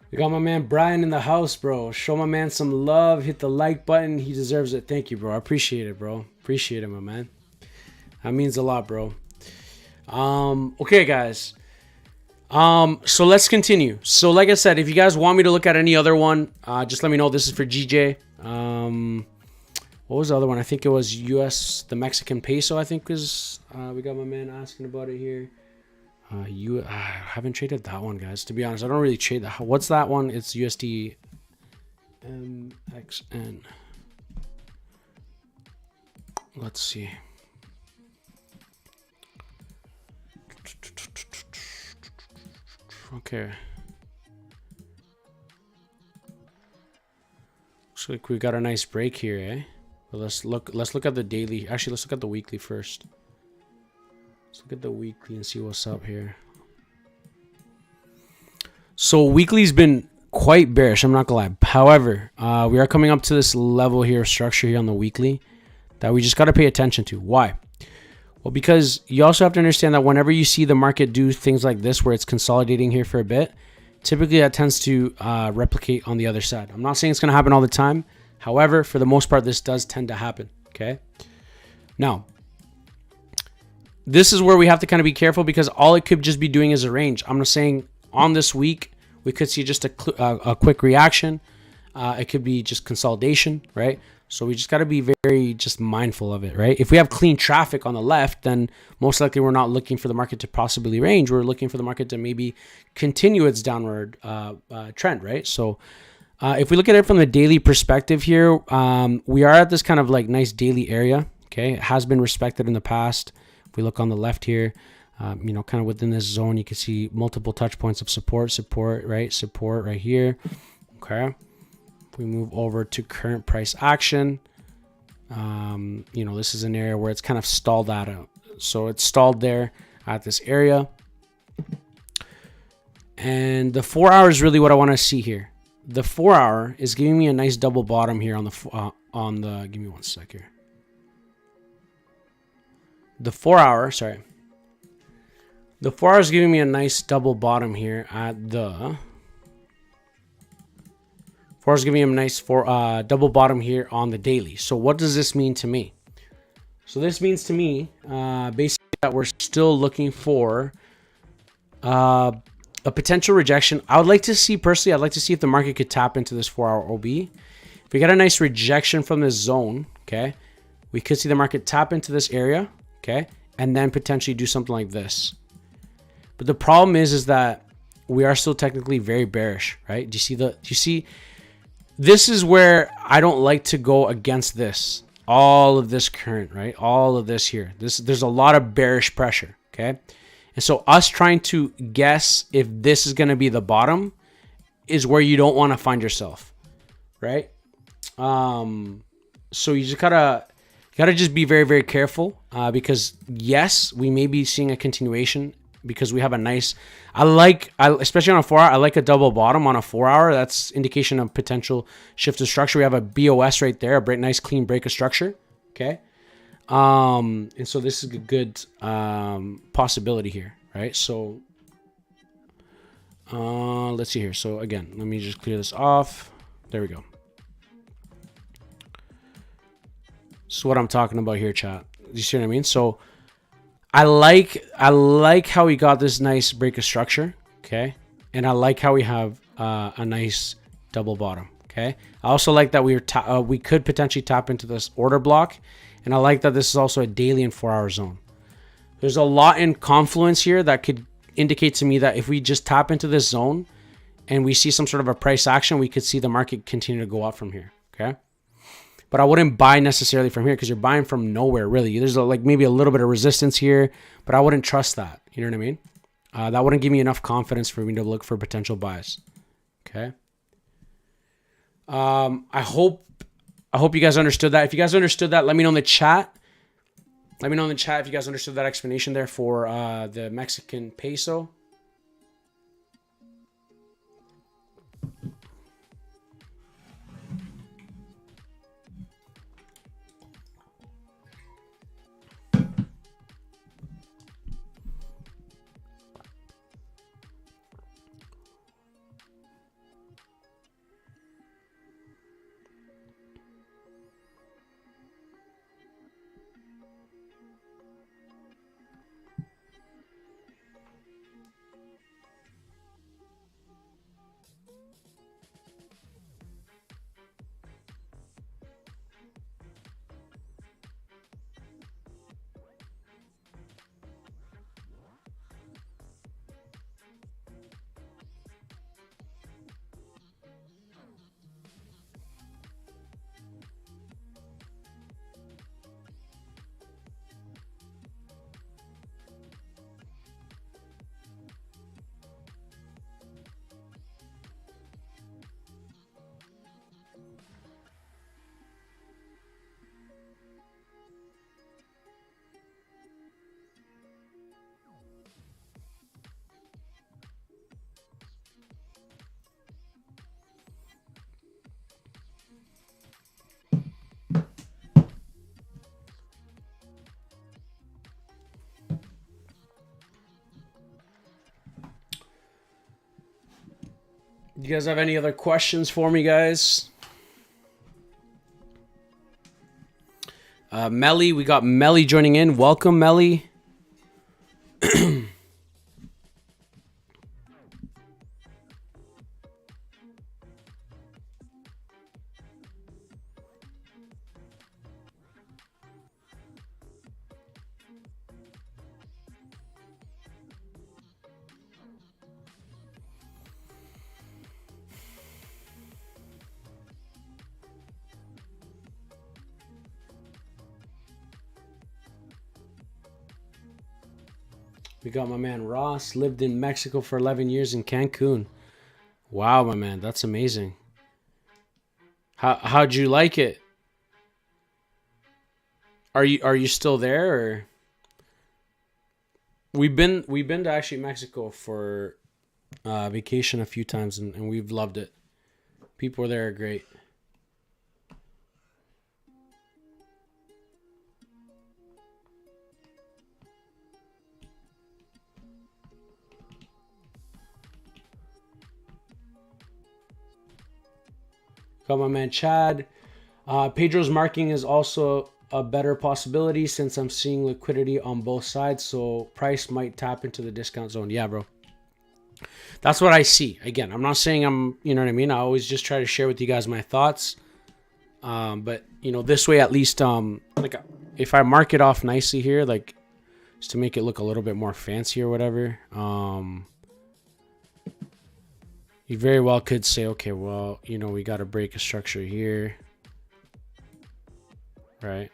We got my man Brian in the house, bro. Show my man some love. Hit the like button. He deserves it. Thank you, bro. I appreciate it, bro. Appreciate it, my man. That means a lot, bro. Okay, guys. So let's continue. So like I said, if you guys want me to look at any other one, just let me know. This is for GJ. What was the other one? I think it was the Mexican peso, I think is, we got my man asking about it here. I haven't traded that one, guys. To be honest, I don't really trade that. What's that one? It's USD MXN. Let's see. Okay. Looks like we got a nice break here, eh? But let's look at the daily. Actually, let's look at the weekly first. Let's look at the weekly and see what's up here. So weekly's been quite bearish, I'm not gonna lie. However, we are coming up to this level here, structure here on the weekly, that we just got to pay attention to. Why? Well, because you also have to understand that whenever you see the market do things like this, where it's consolidating here for a bit, typically that tends to replicate on the other side. I'm not saying it's going to happen all the time. However, for the most part, this does tend to happen. Okay. Now, this is where we have to kind of be careful, because all it could just be doing is a range. I'm not saying on this week, we could see just a quick reaction. It could be just consolidation, right? So we just got to be very just mindful of it, right? If we have clean traffic on the left, then most likely we're not looking for the market to possibly range. We're looking for the market to maybe continue its downward trend, right? So if we look at it from the daily perspective here, we are at this kind of like nice daily area, okay? It has been respected in the past. If we look on the left here, you know, kind of within this zone, you can see multiple touch points of support, right? Support right here, okay? We move over to current price action. You know, this is an area where it's kind of stalled that out. So it's stalled there at this area. And the 4 hour is really what I want to see here. The 4 hour is giving me a nice double bottom here on the give me one sec here. The 4 hour, sorry. The 4 hour is giving me a nice double bottom here at the 4 hour is giving me a nice double bottom here on the daily. So what does this mean to me? So this means to me basically that we're still looking for a potential rejection. I would like to see, personally, I'd like to see if the market could tap into this 4 hour OB. If we get a nice rejection from this zone, okay, we could see the market tap into this area, okay, and then potentially do something like this. But the problem is that we are still technically very bearish, right? Do you see this is where I don't like to go against this, all of this current, right? All of this here, there's a lot of bearish pressure, okay? And so us trying to guess if this is going to be the bottom is where you don't want to find yourself, right? So you just gotta just be very, very careful because yes, we may be seeing a continuation because we have a nice, especially on a 4 hour, I like a double bottom on a 4 hour. That's indication of potential shift of structure. We have a BOS right there, a nice clean break of structure, okay? And so this is a good possibility here, right? So let's see here. So again, let me just clear this off. There we go. So what I'm talking about here, chat. You see what I mean? So I like how we got this nice break of structure, okay? And I like how we have a nice double bottom, okay? I also like that we could potentially tap into this order block. And I like that this is also a daily and 4 hour zone. There's a lot in confluence here that could indicate to me that if we just tap into this zone and we see some sort of a price action, we could see the market continue to go up from here, okay? But I wouldn't buy necessarily from here because you're buying from nowhere, really. There's like maybe a little bit of resistance here, but I wouldn't trust that. You know what I mean? That wouldn't give me enough confidence for me to look for potential buys, okay? I hope you guys understood that. If you guys understood that, let me know in the chat. Let me know in the chat if you guys understood that explanation there for the Mexican peso. You guys have any other questions for me, guys? Melly, we got Melly joining in. Welcome, Melly. We got my man Ross, lived in Mexico for 11 years in Cancun. Wow, my man, that's amazing. How'd you like it? Are you still there? Or we've been to actually Mexico for vacation a few times, and we've loved it. People there are great. Got my man Chad. Pedro's marking is also a better possibility since I'm seeing liquidity on both sides, so price might tap into the discount zone. Yeah, bro. That's what I see. Again, I'm not saying you know what I mean? I always just try to share with you guys my thoughts. But, you know, this way at least, like if I mark it off nicely here, like just to make it look a little bit more fancy or whatever, you very well could say, okay, well, you know, we got to break a structure here, right?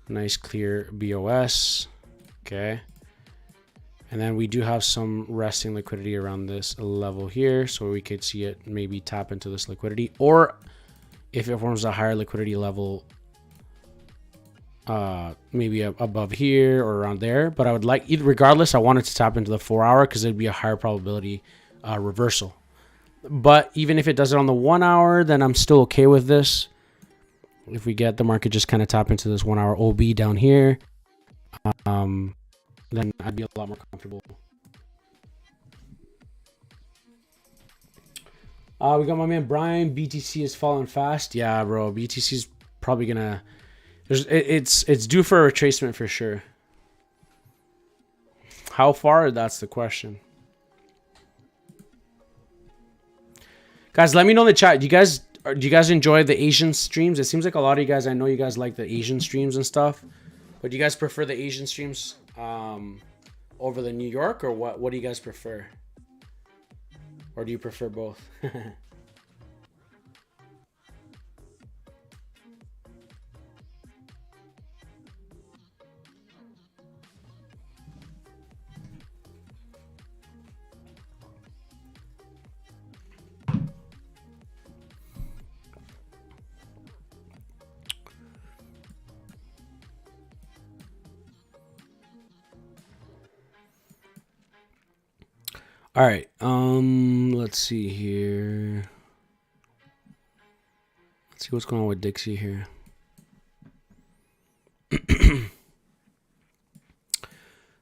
Nice clear BOS, okay. And then we do have some resting liquidity around this level here, so we could see it maybe tap into this liquidity, or if it forms a higher liquidity level, maybe above here or around there. But I would like, regardless, I want it to tap into the 4 hour because it'd be a higher probability reversal. But even if it does it on the 1 hour, then I'm still okay with this. If we get the market just kind of tap into this 1 hour OB down here, then I'd be a lot more comfortable. We got my man Brian. BTC is falling fast. Yeah, bro. BTC is probably gonna. It's due for a retracement for sure. How far? That's the question. Guys, let me know in the chat. Do you guys enjoy the Asian streams? It seems like a lot of you guys. I know you guys like the Asian streams and stuff. But do you guys prefer the Asian streams over the New York, or what? What do you guys prefer? Or do you prefer both? All right. Let's see here. Let's see what's going on with Dixie here.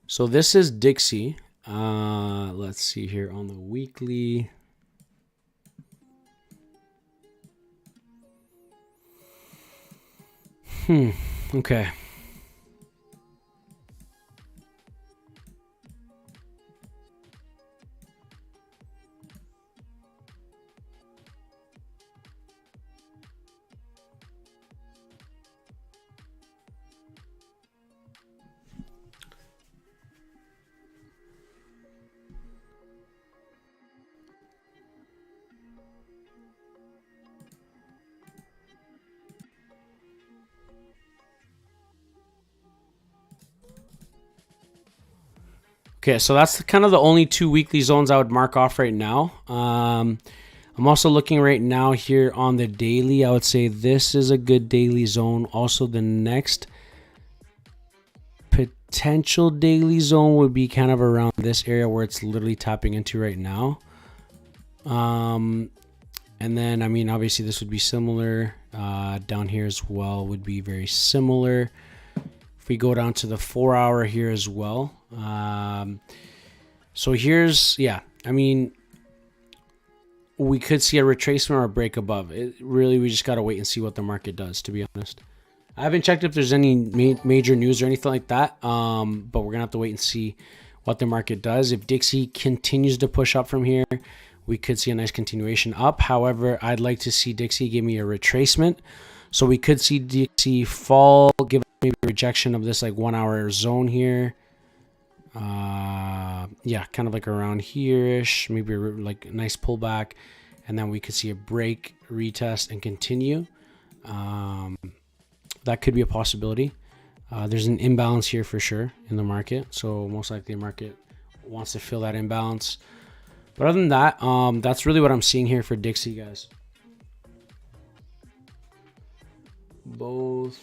So this is Dixie. Let's see here on the weekly. Okay. Okay, so that's kind of the only two weekly zones I would mark off right now. I'm also looking right now here on the daily. I would say this is a good daily zone. Also, the next potential daily zone would be kind of around this area where it's literally tapping into right now. And then, I mean, obviously this would be similar. Down here as well would be very similar. If we go down to the 4 hour here as well. So here's, yeah, I mean, we could see a retracement or a break above it. Really, we just got to wait and see what the market does, to be honest. I haven't checked if there's any major news or anything like that, but we're gonna have to wait and see what the market does. If Dixie continues to push up from here, we could see a nice continuation up. However, I'd like to see Dixie give me a retracement, so we could see Dixie fall, give maybe a rejection of this like 1 hour zone here. Yeah, kind of like around here-ish, maybe like a nice pullback, and then we could see a break, retest, and continue. That could be a possibility. There's an imbalance here for sure in the market, so most likely the market wants to fill that imbalance. But other than that, that's really what I'm seeing here for Dixie, guys. Both.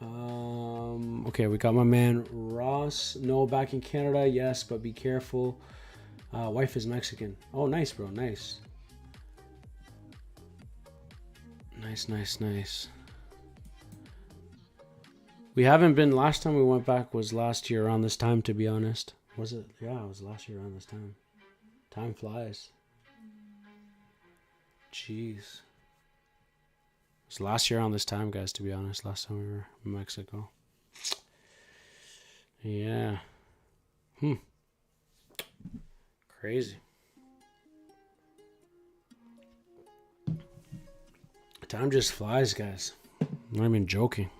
Okay, we got my man Ross. No, back in Canada, yes, but be careful. Wife is Mexican. Oh, nice, bro. Nice. Nice. We haven't been. Last time we went back was last year around this time, to be honest. Was it? Yeah, it was last year around this time. Time flies. Jeez. It was last year around this time, guys, to be honest. Last time we were in Mexico. Yeah. Crazy. Time just flies, guys. I'm not even joking.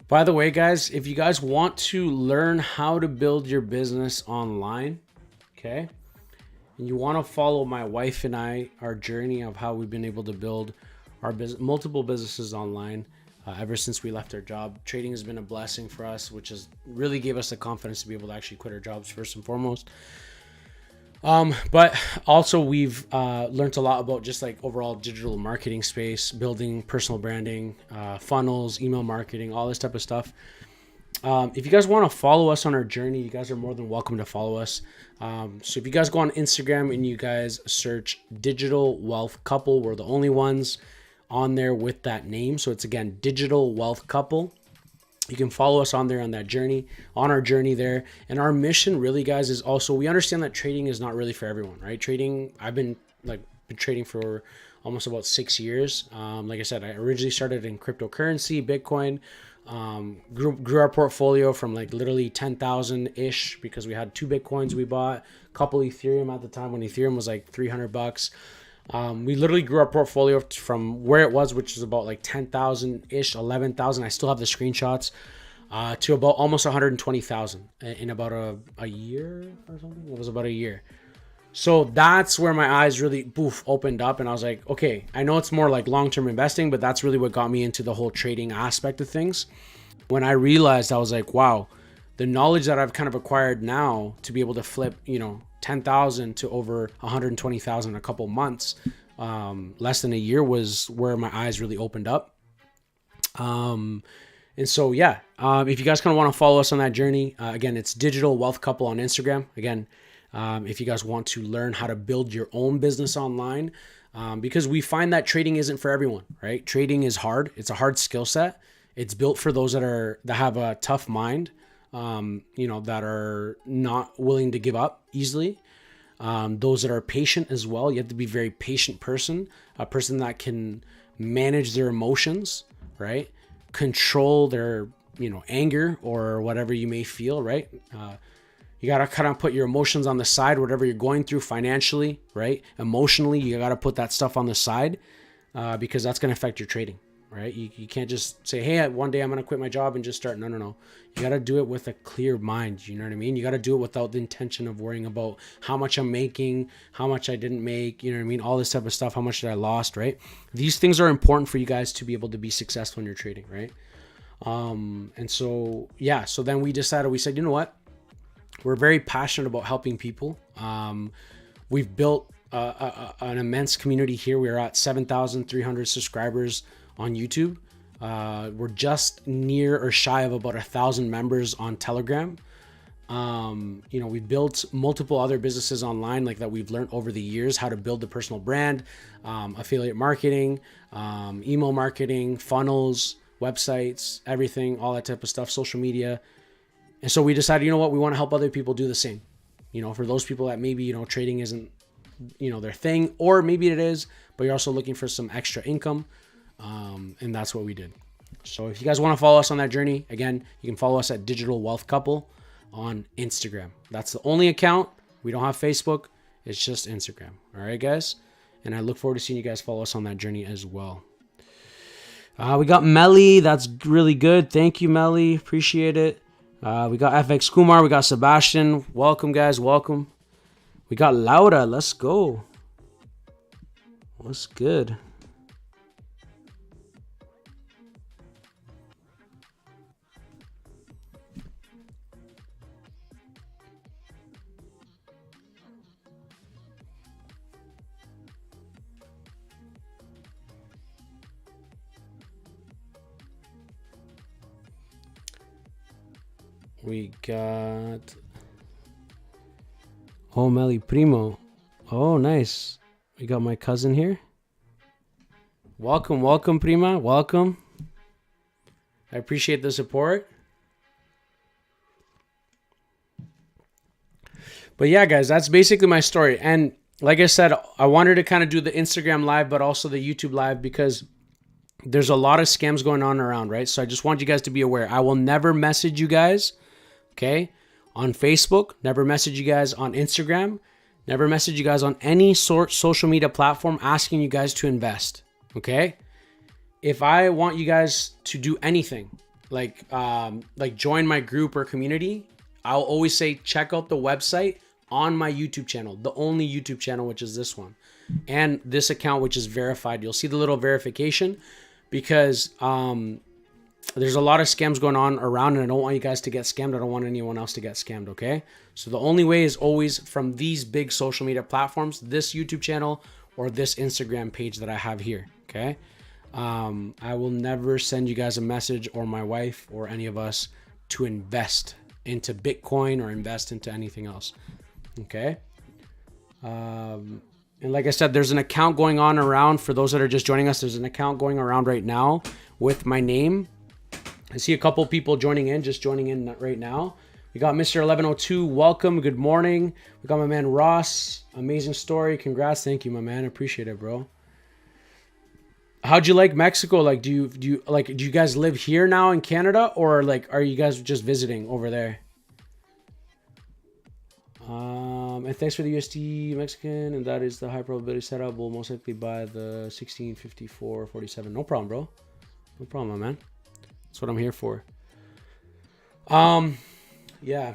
By the way, guys, if you guys want to learn how to build your business online, okay, and you want to follow my wife and I, our journey of how we've been able to build our multiple businesses online ever since we left our job. Trading has been a blessing for us, which has really gave us the confidence to be able to actually quit our jobs first and foremost. But also we've learned a lot about just like overall digital marketing space, building personal branding, funnels, email marketing, all this type of stuff. If you guys want to follow us on our journey, you guys are more than welcome to follow us. So if you guys go on Instagram and you guys search Digital Wealth Couple, we're the only ones on there with that name. So it's again, Digital Wealth Couple. You can follow us on there on that journey, on our journey there. And our mission really, guys, is also, we understand that trading is not really for everyone, right? Trading, I've been trading for almost about 6 years. Like I said, I originally started in cryptocurrency, Bitcoin, grew our portfolio from like literally 10,000-ish because we had 2 Bitcoins we bought, a couple Ethereum at the time when Ethereum was like $300. We literally grew our portfolio from where it was, which is about like 10,000-ish, 11,000. I still have the screenshots, to about almost 120,000 in about a year or something. It was about a year. So that's where my eyes really opened up. And I was like, okay, I know it's more like long-term investing, but that's really what got me into the whole trading aspect of things. When I realized, I was like, wow, the knowledge that I've kind of acquired now to be able to flip, 10,000 to over 120,000 in a couple months, less than a year, was where my eyes really opened up. And so, yeah, if you guys kind of want to follow us on that journey, again, it's Digital Wealth Couple on Instagram. Again, if you guys want to learn how to build your own business online, because we find that trading isn't for everyone, right? Trading is hard. It's a hard skill set. It's built for those that have a tough mind, that are not willing to give up easily. Those that are patient as well. You have to be a very patient person, a person that can manage their emotions, right? Control their, anger or whatever you may feel, right? You got to kind of put your emotions on the side, whatever you're going through financially, right? Emotionally, you got to put that stuff on the side, because that's going to affect your trading. Right? You can't just say, hey, one day I'm going to quit my job and just start. No. You got to do it with a clear mind. You know what I mean? You got to do it without the intention of worrying about how much I'm making, how much I didn't make, you know what I mean? All this type of stuff. How much did I lost, right? These things are important for you guys to be able to be successful in your trading, right? And so, yeah. So then we said, you know what? We're very passionate about helping people. We've built an immense community here. We're at 7,300 subscribers on YouTube. We're just near or shy of about 1,000 members on Telegram. We built multiple other businesses online like that. We've learned over the years how to build a personal brand, affiliate marketing, email marketing, funnels, websites, everything, all that type of stuff, social media. And so we decided, you know what, we want to help other people do the same. For those people that maybe, trading isn't, their thing, or maybe it is, but you're also looking for some extra income. And that's what we did. So if you guys want to follow us on that journey, again, you can follow us at Digital Wealth Couple on Instagram. That's the only account. We don't have Facebook. It's just Instagram. All right, guys. And I look forward to seeing you guys follow us on that journey as well. We got Melly. That's really good. Thank you, Melly. Appreciate it. We got FX Kumar. We got Sebastian. Welcome, guys. Welcome. We got Laura. Let's go. What's good? We got Melly Primo. Oh, nice. We got my cousin here. Welcome, welcome, Prima. Welcome. I appreciate the support. But yeah, guys, that's basically my story. And like I said, I wanted to kind of do the Instagram live, but also the YouTube live because there's a lot of scams going on around, right? So I just want you guys to be aware. I will never message you guys. Okay, on Facebook, never message you guys on Instagram, never message you guys on any sort social media platform asking you guys to invest. Okay, if I want you guys to do anything, like join my group or community, I'll always say check out the website on my YouTube channel, the only YouTube channel, which is this one, and this account, which is verified. You'll see the little verification because there's a lot of scams going on around, and I don't want you guys to get scammed. I don't want anyone else to get scammed, okay? So the only way is always from these big social media platforms, this YouTube channel or this Instagram page that I have here, okay? I will never send you guys a message, or my wife or any of us, to invest into Bitcoin or invest into anything else, okay? And like I said, there's an account going on around for those that are just joining us. There's an account going around right now with my name. I see a couple people joining in right now. We got Mr. 1102. Welcome. Good morning. We got my man Ross. Amazing story. Congrats. Thank you, my man. Appreciate it, bro. How'd you like Mexico? Like, do you guys live here now in Canada, or like, are you guys just visiting over there? And thanks for the USD Mexican, and that is the high probability setup. Will most likely buy the 1654.47. No problem, bro. No problem, my man. That's what I'm here for. Yeah.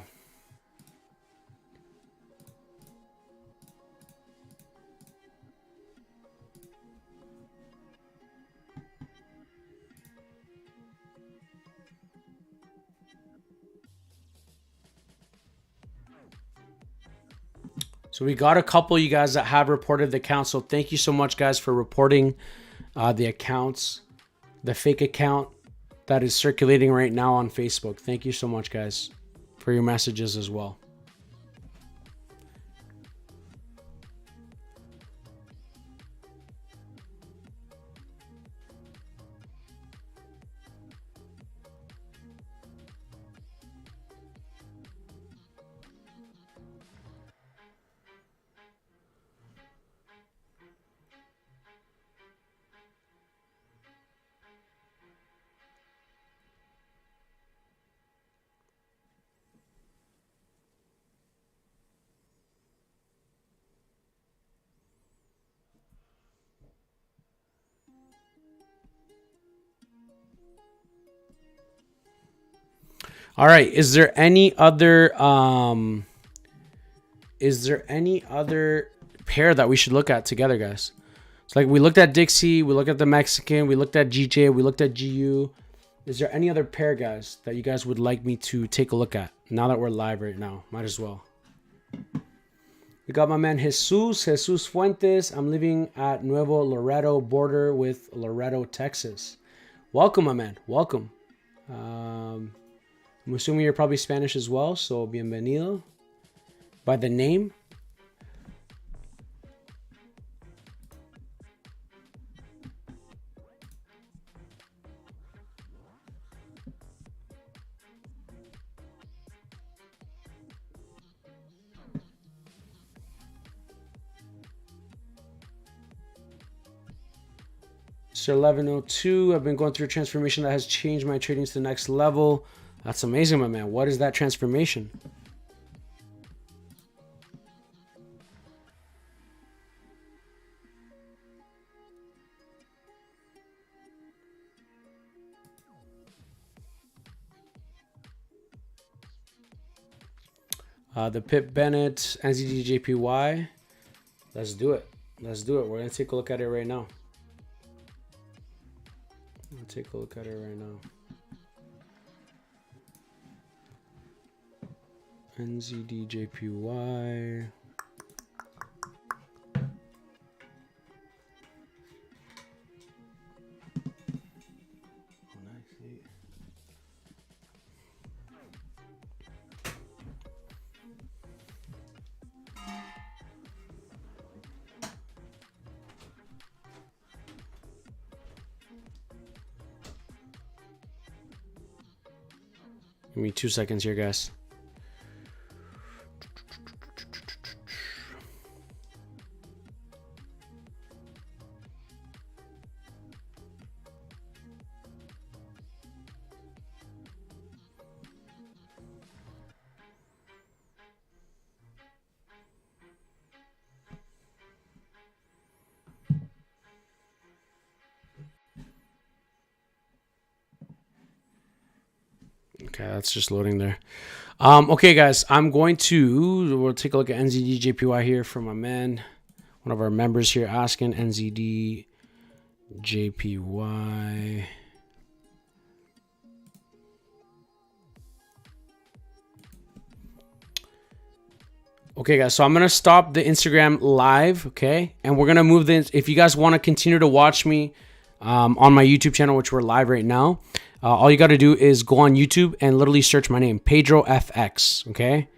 So we got a couple of you guys that have reported the account. So thank you so much, guys, for reporting the accounts, the fake account that is circulating right now on Facebook. Thank you so much, guys, for your messages as well. All right. Is there any other pair that we should look at together, guys? So like we looked at Dixie, we looked at the Mexican, we looked at GJ, we looked at GU. Is there any other pair, guys, that you guys would like me to take a look at now that we're live right now? Might as well. We got my man Jesus Fuentes. I'm living at Nuevo Laredo, border with Laredo, Texas. Welcome, my man. Welcome. I'm assuming you're probably Spanish as well, so bienvenido. By the name. Sir 1102, I've been going through a transformation that has changed my trading to the next level. That's amazing, my man. What is that transformation? The Pip Bennett, NZD JPY. Let's do it. Let's do it. We're going to take a look at it right now. Take a look at it right now. NZD JPY. Give me 2 seconds here, guys. Okay, that's just loading there. Okay, guys, we'll take a look at NZD JPY here from my man, one of our members here asking NZD JPY. Okay, guys, so I'm going to stop the Instagram live, okay? And we're going to move this. If you guys want to continue to watch me on my YouTube channel, which we're live right now, all you got to do is go on YouTube and literally search my name, pedrofx, okay?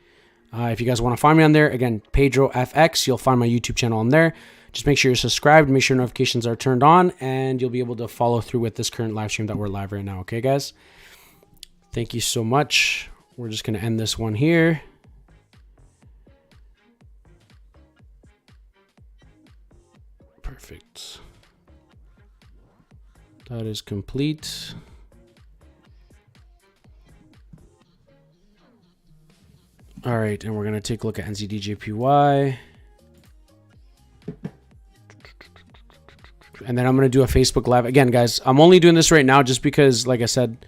If you guys want to find me on there, again, pedrofx, you'll find my YouTube channel on there. Just make sure you're subscribed, make sure notifications are turned on, and you'll be able to follow through with this current live stream that we're live right now, okay, guys? Thank you so much. We're just going to end this one here. Perfect. That is complete. All right, and we're going to take a look at NZD JPY. And then I'm going to do a Facebook Live. Again, guys, I'm only doing this right now just because, like I said,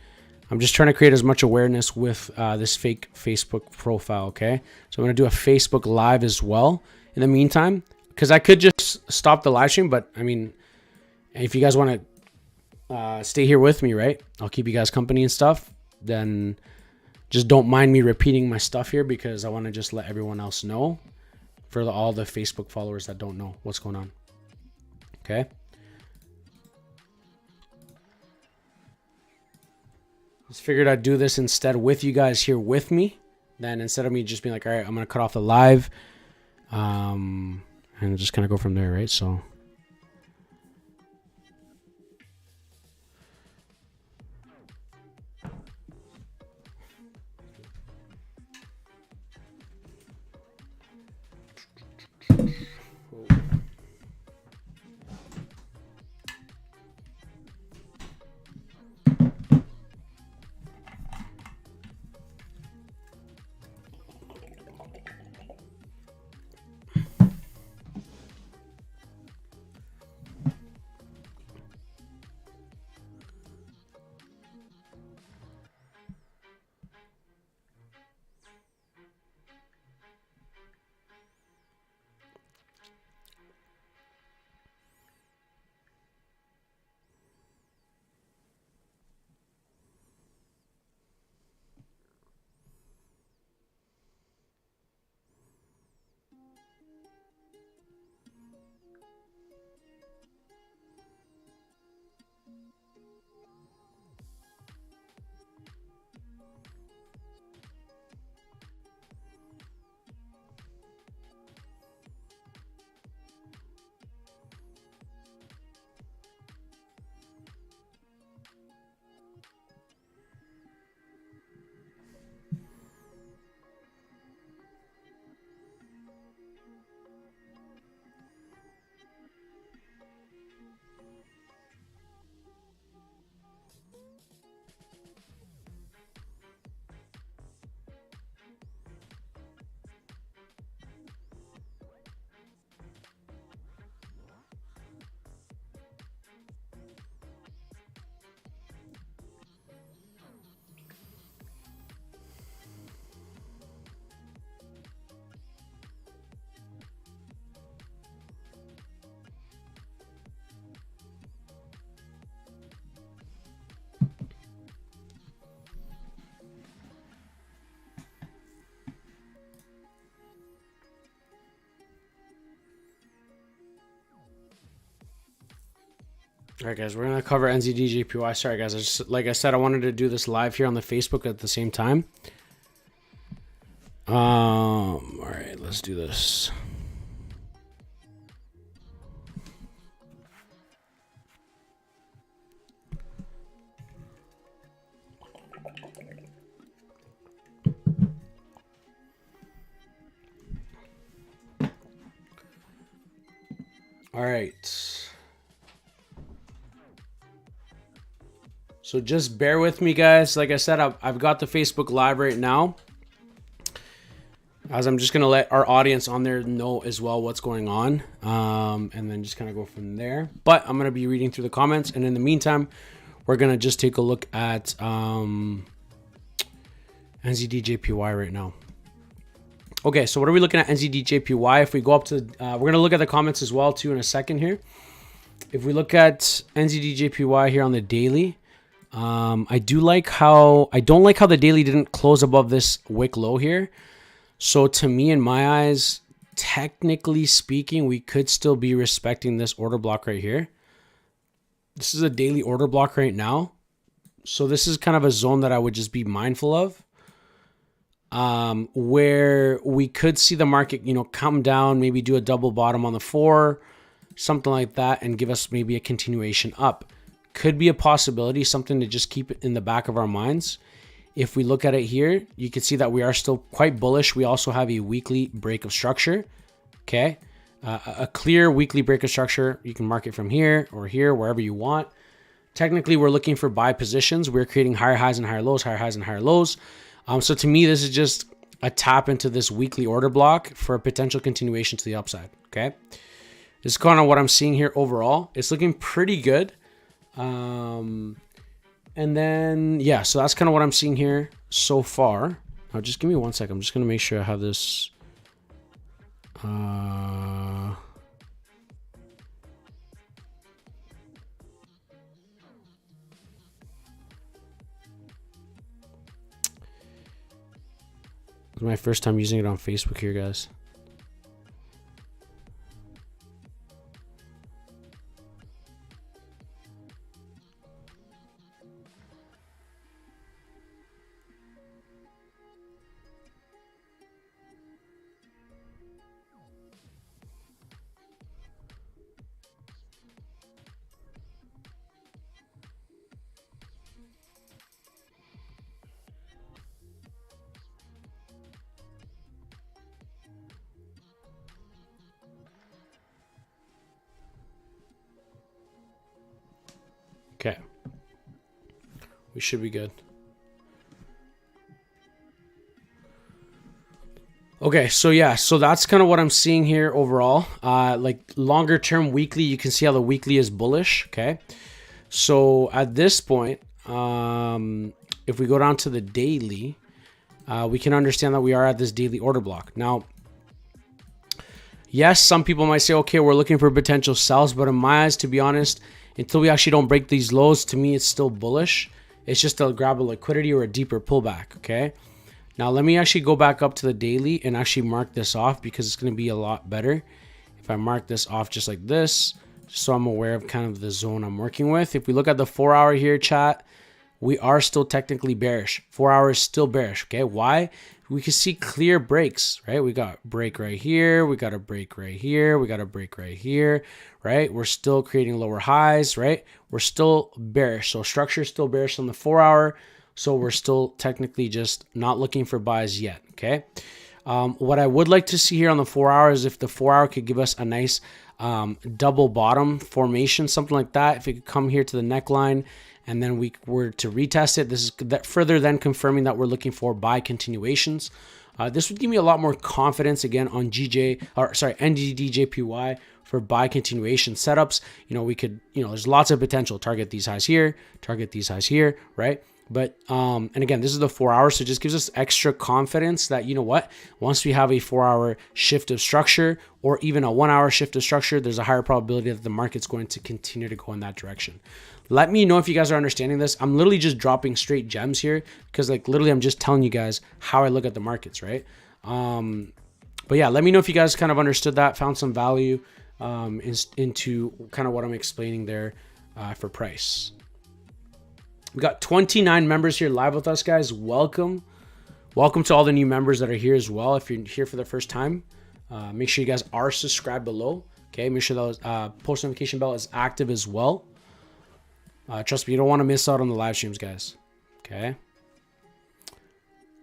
I'm just trying to create as much awareness with this fake Facebook profile, okay? So I'm going to do a Facebook Live as well in the meantime, because I could just stop the live stream, but, I mean, if you guys want to stay here with me, right? I'll keep you guys company and stuff. Then just don't mind me repeating my stuff here because I want to just let everyone else know for all the Facebook followers that don't know what's going on. Okay. Just figured I'd do this instead with you guys here with me. Then instead of me just being like, all right, I'm going to cut off the live. And just kind of go from there, right? So. All right, guys, we're gonna cover NZD JPY. Sorry, guys, like I said, I wanted to do this live here on the Facebook at the same time. All right, let's do this. All right. So just bear with me, guys. Like I said, I've got the Facebook Live right now, as I'm just going to let our audience on there know as well what's going on, and then just kind of go from there. But I'm going to be reading through the comments, and in the meantime, we're going to just take a look at NZD JPY right now. Okay, so what are we looking at NZD JPY? If we go up to, we're going to look at the comments as well, too, in a second here. If we look at NZD JPY here on the daily, I don't like how the daily didn't close above this wick low here. So to me, in my eyes, technically speaking, we could still be respecting this order block right here. This is a daily order block right now. So this is kind of a zone that I would just be mindful of, where we could see the market, come down, maybe do a double bottom on the 4, something like that, and give us maybe a continuation up. Could be a possibility, something to just keep it in the back of our minds. If we look at it here, you can see that we are still quite bullish. We also have a weekly break of structure. Okay. A clear weekly break of structure. You can mark it from here or here, wherever you want. Technically, we're looking for buy positions. We're creating higher highs and higher lows, higher highs and higher lows. So to me, this is just a tap into this weekly order block for a potential continuation to the upside. Okay. This is kind of what I'm seeing here overall. It's looking pretty good. And then, yeah, so that's kind of what I'm seeing here so far. Now, just give me 1 second. I'm just going to make sure I have this. This is my first time using it on Facebook here, guys. Okay, we should be good. Okay, so yeah, so that's kind of what I'm seeing here overall. Like longer term weekly, you can see how the weekly is bullish. Okay, so at this point, if we go down to the daily, we can understand that we are at this daily order block. Now, yes, some people might say, okay, we're looking for potential sells, but in my eyes, to be honest, until we actually don't break these lows, to me, it's still bullish. It's just to grab a liquidity or a deeper pullback, okay? Now, let me actually go back up to the daily and actually mark this off, because it's going to be a lot better if I mark this off just like this, just so I'm aware of kind of the zone I'm working with. If we look at the 4 hour here, chat, we are still technically bearish. 4 hours still bearish, okay? Why? We can see clear breaks, right? We got break right here. We got a break right here. We got a break right here, right? We're still creating lower highs, right? We're still bearish. So structure is still bearish on the 4 hour. So we're still technically just not looking for buys yet, okay? What I would like to see here on the 4 hours, if the 4 hour could give us a nice double bottom formation, something like that. If it could come here to the neckline, and then we were to retest it, this is that further than confirming that we're looking for buy continuations. This would give me a lot more confidence again on NZD JPY for buy continuation setups. We could, there's lots of potential. Target these highs here, target these highs here, right? But, and again, this is the 4 hours, so it just gives us extra confidence that, once we have a 4 hour shift of structure or even a 1 hour shift of structure, there's a higher probability that the market's going to continue to go in that direction. Let me know if you guys are understanding this. I'm literally just dropping straight gems here because literally I'm just telling you guys how I look at the markets, right? But yeah, let me know if you guys kind of understood that, found some value into kind of what I'm explaining there. for price. We got 29 members here live with us, guys. Welcome. Welcome to all the new members that are here as well. If you're here for the first time, make sure you guys are subscribed below. Okay, make sure that post notification bell is active as well. Trust me, you don't want to miss out on the live streams, guys. Okay.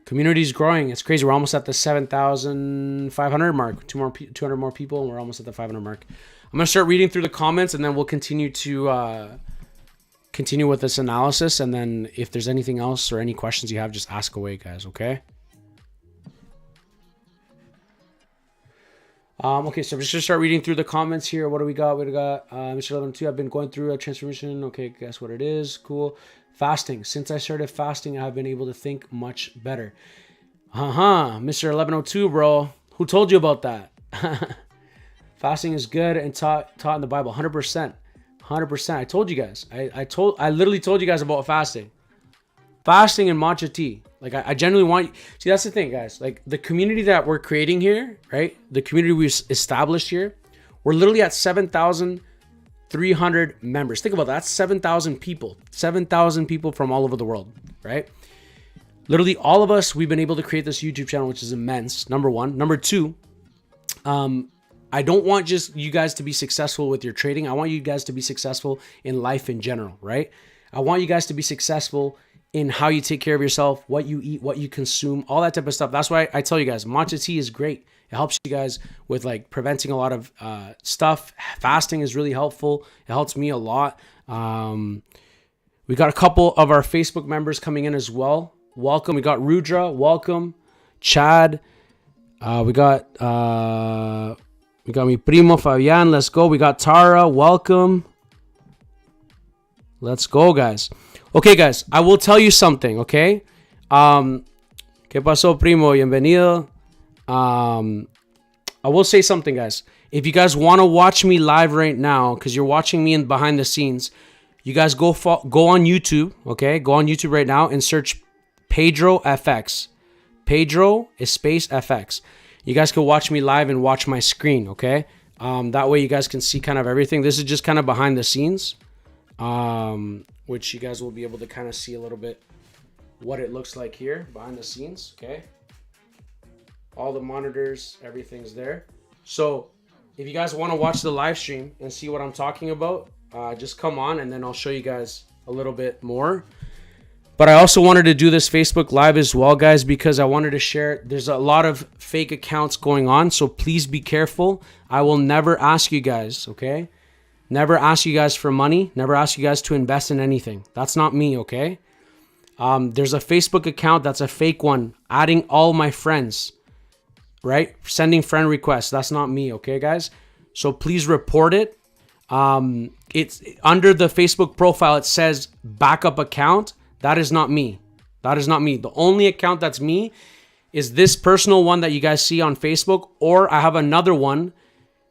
Community's growing. It's crazy. We're almost at the 7,500 mark. 200 more people, and we're almost at the 500 mark. I'm gonna start reading through the comments, and then we'll continue to continue with this analysis. And then if there's anything else or any questions you have, just ask away, guys. Okay. Okay, so we're just gonna start reading through the comments here. What do we got? We got Mr. 11-2. I've been going through a transformation. Okay, guess what it is. Cool. Fasting. Since I started fasting, I've been able to think much better. Mr. 11-2, bro. Who told you about that? Fasting is good and taught in the Bible. 100%. 100%. I told you guys. I literally told you guys about fasting. Fasting and matcha tea. Like, I genuinely want you. See, that's the thing, guys. Like, the community that we're creating here, right? The community we established here, we're literally at 7,300 members. Think about that. That's 7,000 people. 7,000 people from all over the world, right? Literally, all of us, we've been able to create this YouTube channel, which is immense. Number one. Number two, I don't want just you guys to be successful with your trading. I want you guys to be successful in life in general, right? I want you guys to be successful in how you take care of yourself, what you eat, what you consume, all that type of stuff. That's why I tell you guys, matcha tea is great. It helps you guys with like preventing a lot of stuff. Fasting is really helpful. It helps me a lot. We got a couple of our Facebook members coming in as well. Welcome. We got Rudra. Welcome. Chad. We got mi primo Fabian. Let's go. We got Tara. Welcome. Let's go, guys. Okay, guys, I will tell you something, okay? ¿Qué pasó, primo? Bienvenido. I will say something, guys. If you guys want to watch me live right now, because you're watching me in behind the scenes, you guys go on YouTube, okay? Go on YouTube right now and search pedrofx. Pedro is space FX. You guys can watch me live and watch my screen, okay? That way you guys can see kind of everything. This is just kind of behind the scenes. Which you guys will be able to kind of see a little bit what it looks like here behind the scenes, okay? All the monitors, everything's there. So if you guys want to watch the live stream and see what I'm talking about, just come on and then I'll show you guys a little bit more. But I also wanted to do this Facebook Live as well, guys, because I wanted to share. There's a lot of fake accounts going on, so please be careful. I will never ask you guys, okay? Never ask you guys for money. Never ask you guys to invest in anything. That's not me, okay? There's a Facebook account that's a fake one, adding all my friends, right? Sending friend requests. That's not me, okay, guys? So please report it. It's under the Facebook profile. It says backup account. That is not me. That is not me. The only account that's me is this personal one that you guys see on Facebook, or I have another one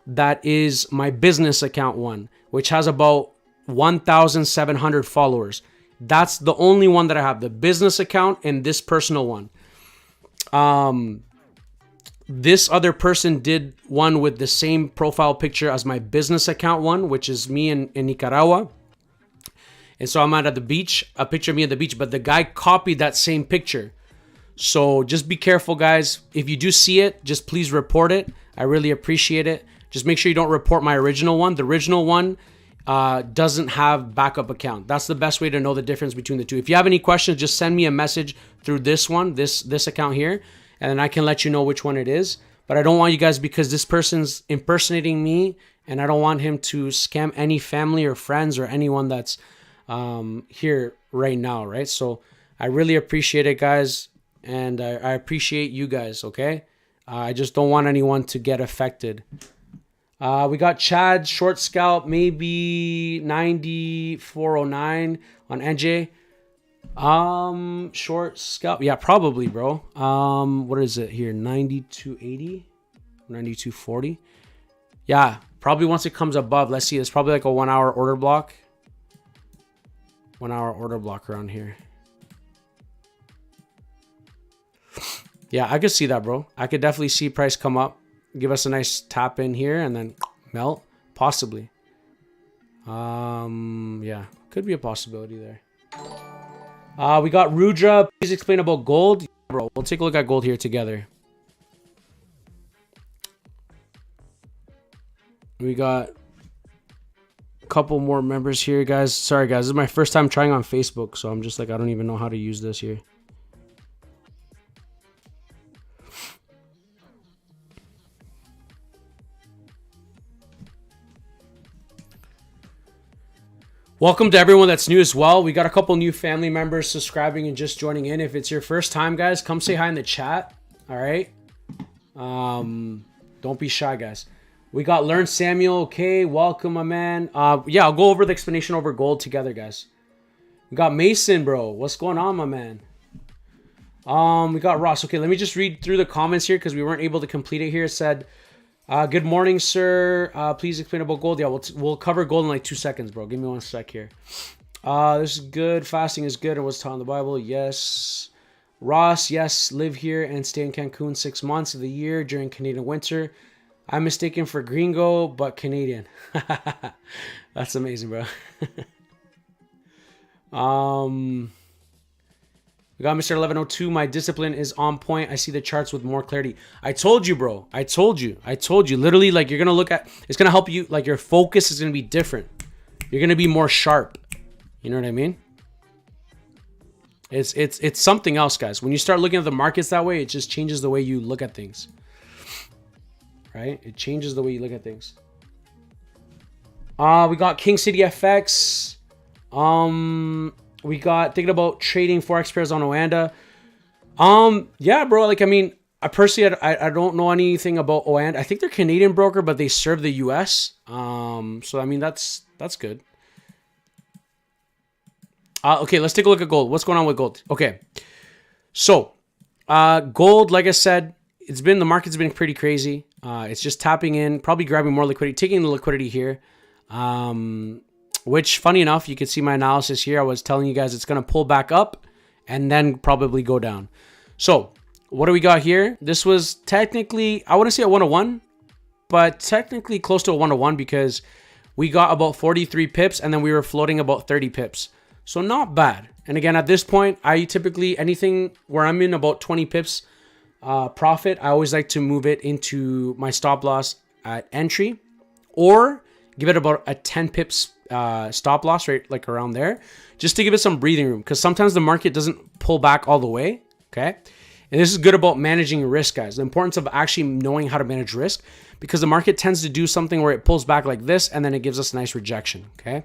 that is my business account one, which has about 1,700 followers. That's the only one that I have, the business account and this personal one. This other person did one with the same profile picture as my business account one, which is me in Nicaragua. And so I'm out at the beach, a picture of me at the beach, but the guy copied that same picture. So just be careful, guys. If you do see it, just please report it. I really appreciate it. Just make sure you don't report my original one. The original one doesn't have backup account. That's the best way to know the difference between the two. If you have any questions, just send me a message through this one, this account here, and then I can let you know which one it is. But I don't want you guys, because this person's impersonating me, and I don't want him to scam any family or friends or anyone that's here right now, right? So I really appreciate it, guys, and I appreciate you guys, okay? I just don't want anyone to get affected. We got Chad, short scalp, maybe 9409 on NJ. Short scalp. Yeah, probably, bro. What is it here? 9280, 9240. Yeah, probably once it comes above. Let's see. It's probably like a 1 hour order block. 1 hour order block around here. Yeah, I could see that, bro. I could definitely see price come up, give us a nice tap in here, and then melt, possibly. Yeah, could be a possibility there. We got Rudra. Please explain about gold. Yeah, bro, we'll take a look at gold here together. We got a couple more members here, guys. Sorry, guys. This is my first time trying on Facebook, so I'm just like, I don't even know how to use this here. Welcome to everyone that's new as well. We got a couple new family members subscribing and just joining in. If it's your first time, guys, come say hi in the chat. All right. Don't be shy, guys. We got Learn Samuel. Okay, welcome, my man. Yeah, I'll go over the explanation over gold together, guys. We got Mason, bro. What's going on, my man? We got Ross. Okay, let me just read through the comments here because we weren't able to complete it here. It said, good morning, sir. Please explain about gold. Yeah, we'll cover gold in like 2 seconds, bro. Give me 1 sec here. This is good. Fasting is good. And what's taught in the Bible? Yes. Ross, yes. Live here and stay in Cancun 6 months of the year during Canadian winter. I'm mistaken for gringo, but Canadian. That's amazing, bro. We got Mr. 1102. My discipline is on point. I see the charts with more clarity. I told you, bro. I told you. Literally, like, you're going to look at, it's going to help you. Like, your focus is going to be different. You're going to be more sharp. You know what I mean? It's something else, guys. When you start looking at the markets that way, it just changes the way you look at things. Right? It changes the way you look at things. We got King City FX. We got thinking about trading Forex pairs on Oanda. Yeah, bro. Like, I mean, I personally, I don't know anything about Oanda. I think they're Canadian broker, but they serve the US. So I mean, that's good. Okay, let's take a look at gold. What's going on with gold? Okay. So, gold, like I said, the market's been pretty crazy. It's just tapping in, probably grabbing more liquidity, taking the liquidity here. Which, funny enough, you can see my analysis here. I was telling you guys it's going to pull back up and then probably go down. So, what do we got here? This was technically, I wouldn't say a 101, but technically close to a 101 because we got about 43 pips and then we were floating about 30 pips. So, not bad. And again, at this point, I typically, anything where I'm in about 20 pips profit, I always like to move it into my stop loss at entry or give it about a 10 pips stop loss, right? Like around there, just to give it some breathing room. Because sometimes the market doesn't pull back all the way. Okay. And this is good about managing risk, guys. The importance of actually knowing how to manage risk because the market tends to do something where it pulls back like this and then it gives us a nice rejection. Okay.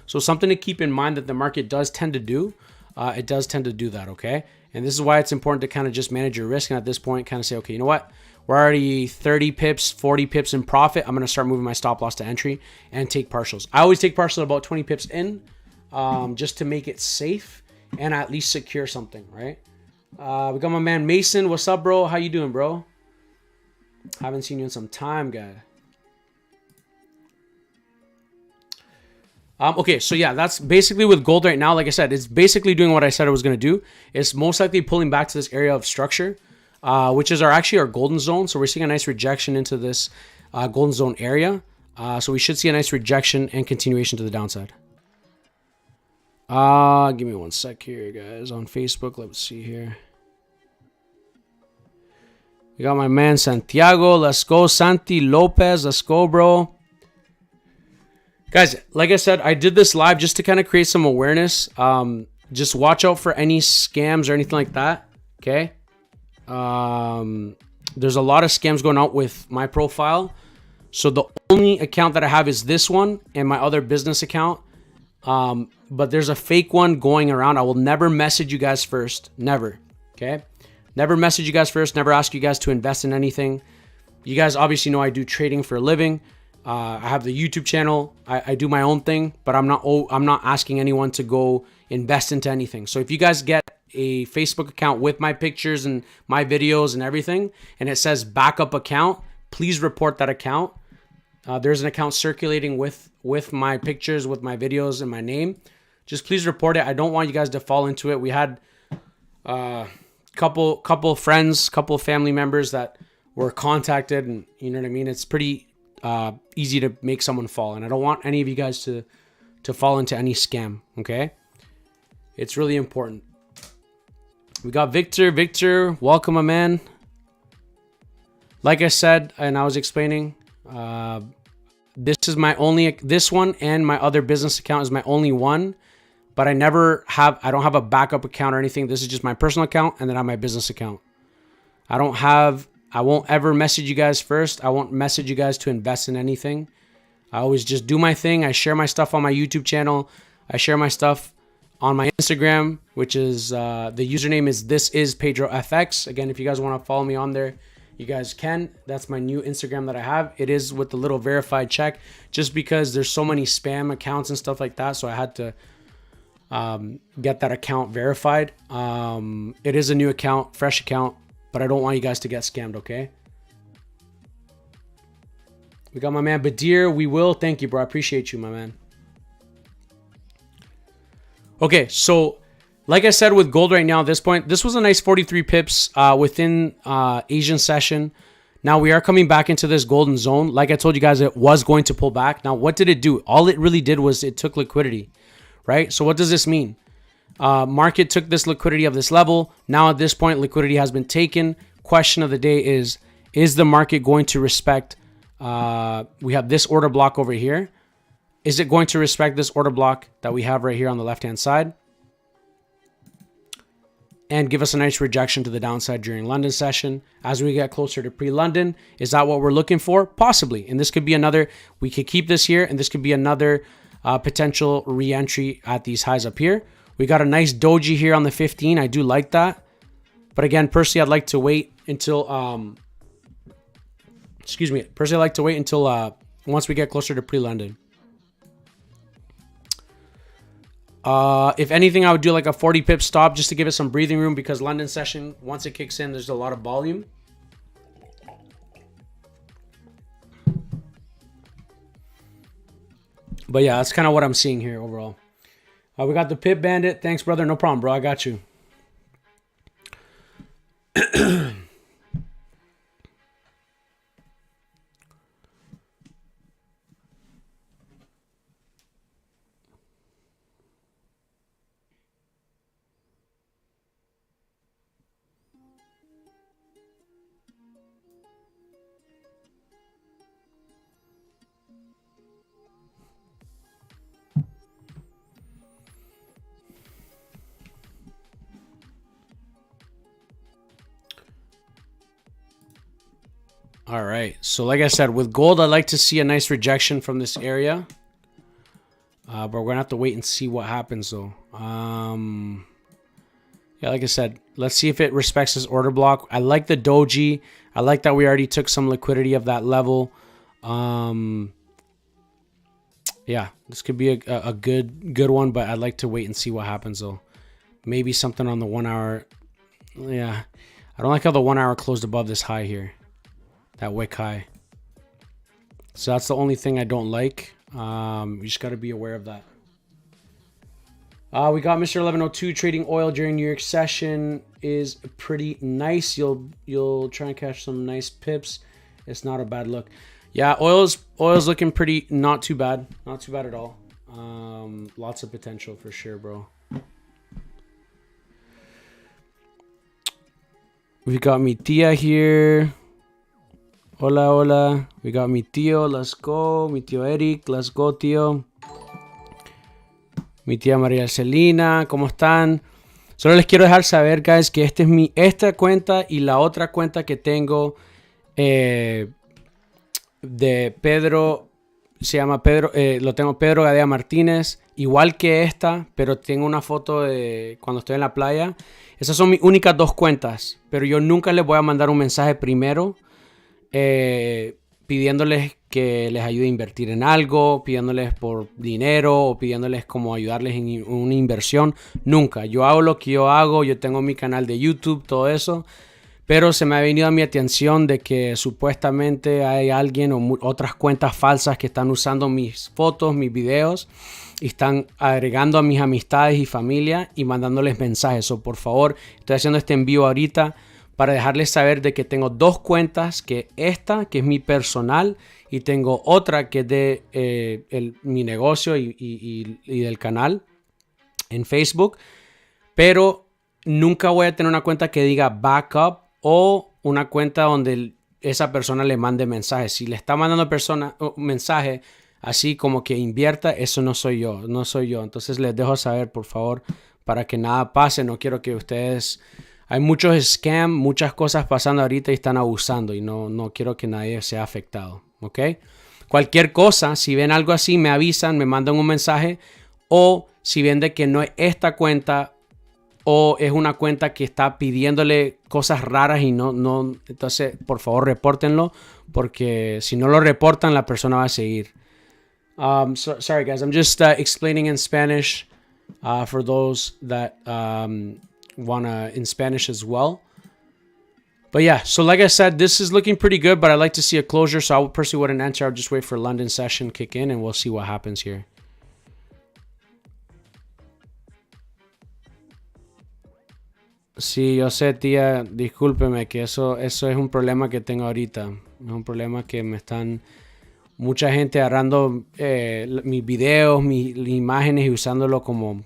So something to keep in mind that the market does tend to do. It does tend to do that. Okay. And this is why it's important to kind of just manage your risk. And at this point, kind of say, okay, you know what? We're already 30 pips, 40 pips in profit. I'm going to start moving my stop loss to entry and take partials. I always take partials about 20 pips in just to make it safe and at least secure something, right? We got my man Mason. What's up, bro? How you doing, bro? Haven't seen you in some time, guy. Okay, so yeah, that's basically with gold right now. Like I said, it's basically doing what I said it was going to do. It's most likely pulling back to this area of structure. Which is actually our golden zone. So we're seeing a nice rejection into this golden zone area. So we should see a nice rejection and continuation to the downside. Give me 1 sec here, guys. On Facebook, let's see here. We got my man Santiago. Let's go, Santi Lopez. Let's go, bro. Guys, like I said, I did this live just to kind of create some awareness. Just watch out for any scams or anything like that. Okay. There's a lot of scams going out with my profile. So the only account that I have is this one and my other business account. But there's a fake one going around. I will never message you guys first. Never. Okay. Never message you guys first. Never ask you guys to invest in anything. You guys obviously know I do trading for a living. I have the YouTube channel. I do my own thing, but I'm not asking anyone to go invest into anything. So if you guys get a Facebook account with my pictures and my videos and everything, and it says backup account, please report that account. There's an account circulating with my pictures, with my videos and my name. Just please report it. I don't want you guys to fall into it. We had couple friends, couple family members that were contacted, and you know what I mean. It's pretty easy to make someone fall. And I don't want any of you guys to fall into any scam, okay? It's really important. We got Victor. Victor, welcome, my man. Like I said, and I was explaining, this is my only, this one and my other business account is my only one, but I don't have a backup account or anything. This is just my personal account, and then I have my business account. I won't ever message you guys first. I won't message you guys to invest in anything. I always just do my thing. I share my stuff on my YouTube channel. I share my stuff on my Instagram, which is, the username is thisis_pedrofx. Again, if you guys want to follow me on there, you guys can. That's my new Instagram that I have. It is with the little verified check, just because there's so many spam accounts and stuff like that. So I had to get that account verified. It is a new account, fresh account, but I don't want you guys to get scammed, okay? We got my man Badir. We will. Thank you, bro. I appreciate you, my man. Okay, so like I said with gold right now at this point, this was a nice 43 pips within Asian session. Now we are coming back into this golden zone. Like I told you guys, it was going to pull back. Now, what did it do? All it really did was it took liquidity, right? So what does this mean? Market took this liquidity of this level. Now at this point, liquidity has been taken. Question of the day is the market going to respect, we have this order block over here. Is it going to respect this order block that we have right here on the left-hand side? And give us a nice rejection to the downside during London session as we get closer to pre-London. Is that what we're looking for? Possibly. And this could be another, we could keep this here, and this could be another potential re-entry at these highs up here. We got a nice doji here on the 15. I do like that. But again, personally, I'd like to wait until, personally, I'd like to wait until once we get closer to pre-London. If anything, I would do like a 40 pip stop just to give it some breathing room, because London session, once it kicks in, there's a lot of volume. But yeah, that's kind of what I'm seeing here overall. We got the Pip Bandit. Thanks, brother. No problem, bro. I got you. All right, so like I said, with gold, I'd like to see a nice rejection from this area. But we're gonna have to wait and see what happens though. Yeah, like I said, let's see if it respects this order block. I like the doji. I like that we already took some liquidity of that level. Yeah, this could be a good one, but I'd like to wait and see what happens though. Maybe something on the 1 hour. Yeah, I don't like how the 1 hour closed above this high here. That wick high. So that's the only thing I don't like. You just got to be aware of that. We got Mr. 1102 trading oil during New York session is pretty nice. You'll try and catch some nice pips. It's not a bad look. Yeah, oil's looking pretty, not too bad. Not too bad at all. Lots of potential for sure, bro. We got mi tia here. Hola, hola. We got mi tío. Let's go. Mi tío Eric. Let's go, tío. Mi tía María Celina. ¿Cómo están? Solo les quiero dejar saber, guys, que esta cuenta y la otra cuenta que tengo de Pedro, se llama Pedro, lo tengo Pedro Gadea Martínez, igual que esta, pero tengo una foto de cuando estoy en la playa. Esas son mis únicas dos cuentas, pero yo nunca les voy a mandar un mensaje primero pidiéndoles que les ayude a invertir en algo, pidiéndoles por dinero o pidiéndoles como ayudarles en una inversión. Nunca. Yo hago lo que yo hago, yo tengo mi canal de YouTube, todo eso, pero se me ha venido a mi atención de que supuestamente hay alguien o otras cuentas falsas que están usando mis fotos, mis videos y están agregando a mis amistades y familia y mandándoles mensajes. So, por favor, estoy haciendo este envío ahorita. para dejarles saber de que tengo dos cuentas, que esta, que es mi personal, y tengo otra que es de mi negocio y del canal en Facebook. Pero nunca voy a tener una cuenta que diga backup o una cuenta donde esa persona le mande mensajes. Si le está mandando un mensaje así como que invierta, eso no soy yo, no soy yo. Entonces les dejo saber, por favor, para que nada pase. No quiero que ustedes... Hay muchos scams, muchas cosas pasando ahorita y están abusando y no quiero que nadie sea afectado, ¿ok? Cualquier cosa, si ven algo así, me avisan, me mandan un mensaje, o si ven de que no es esta cuenta o es una cuenta que está pidiéndole cosas raras y no, entonces por favor repórtenlo, porque si no lo reportan la persona va a seguir. Sorry guys, I'm just explaining in Spanish for those that wanna in Spanish as well. But yeah, so like I said, this is looking pretty good, but I'd like to see a closure, so I personally wouldn't enter. I'll just wait for London session kick in and we'll see what happens here. Sí, yo sé, tía, discúlpeme que eso es un problema que tengo ahorita. Es un problema que me están mucha gente agarrando mis videos, mis imágenes y usándolo como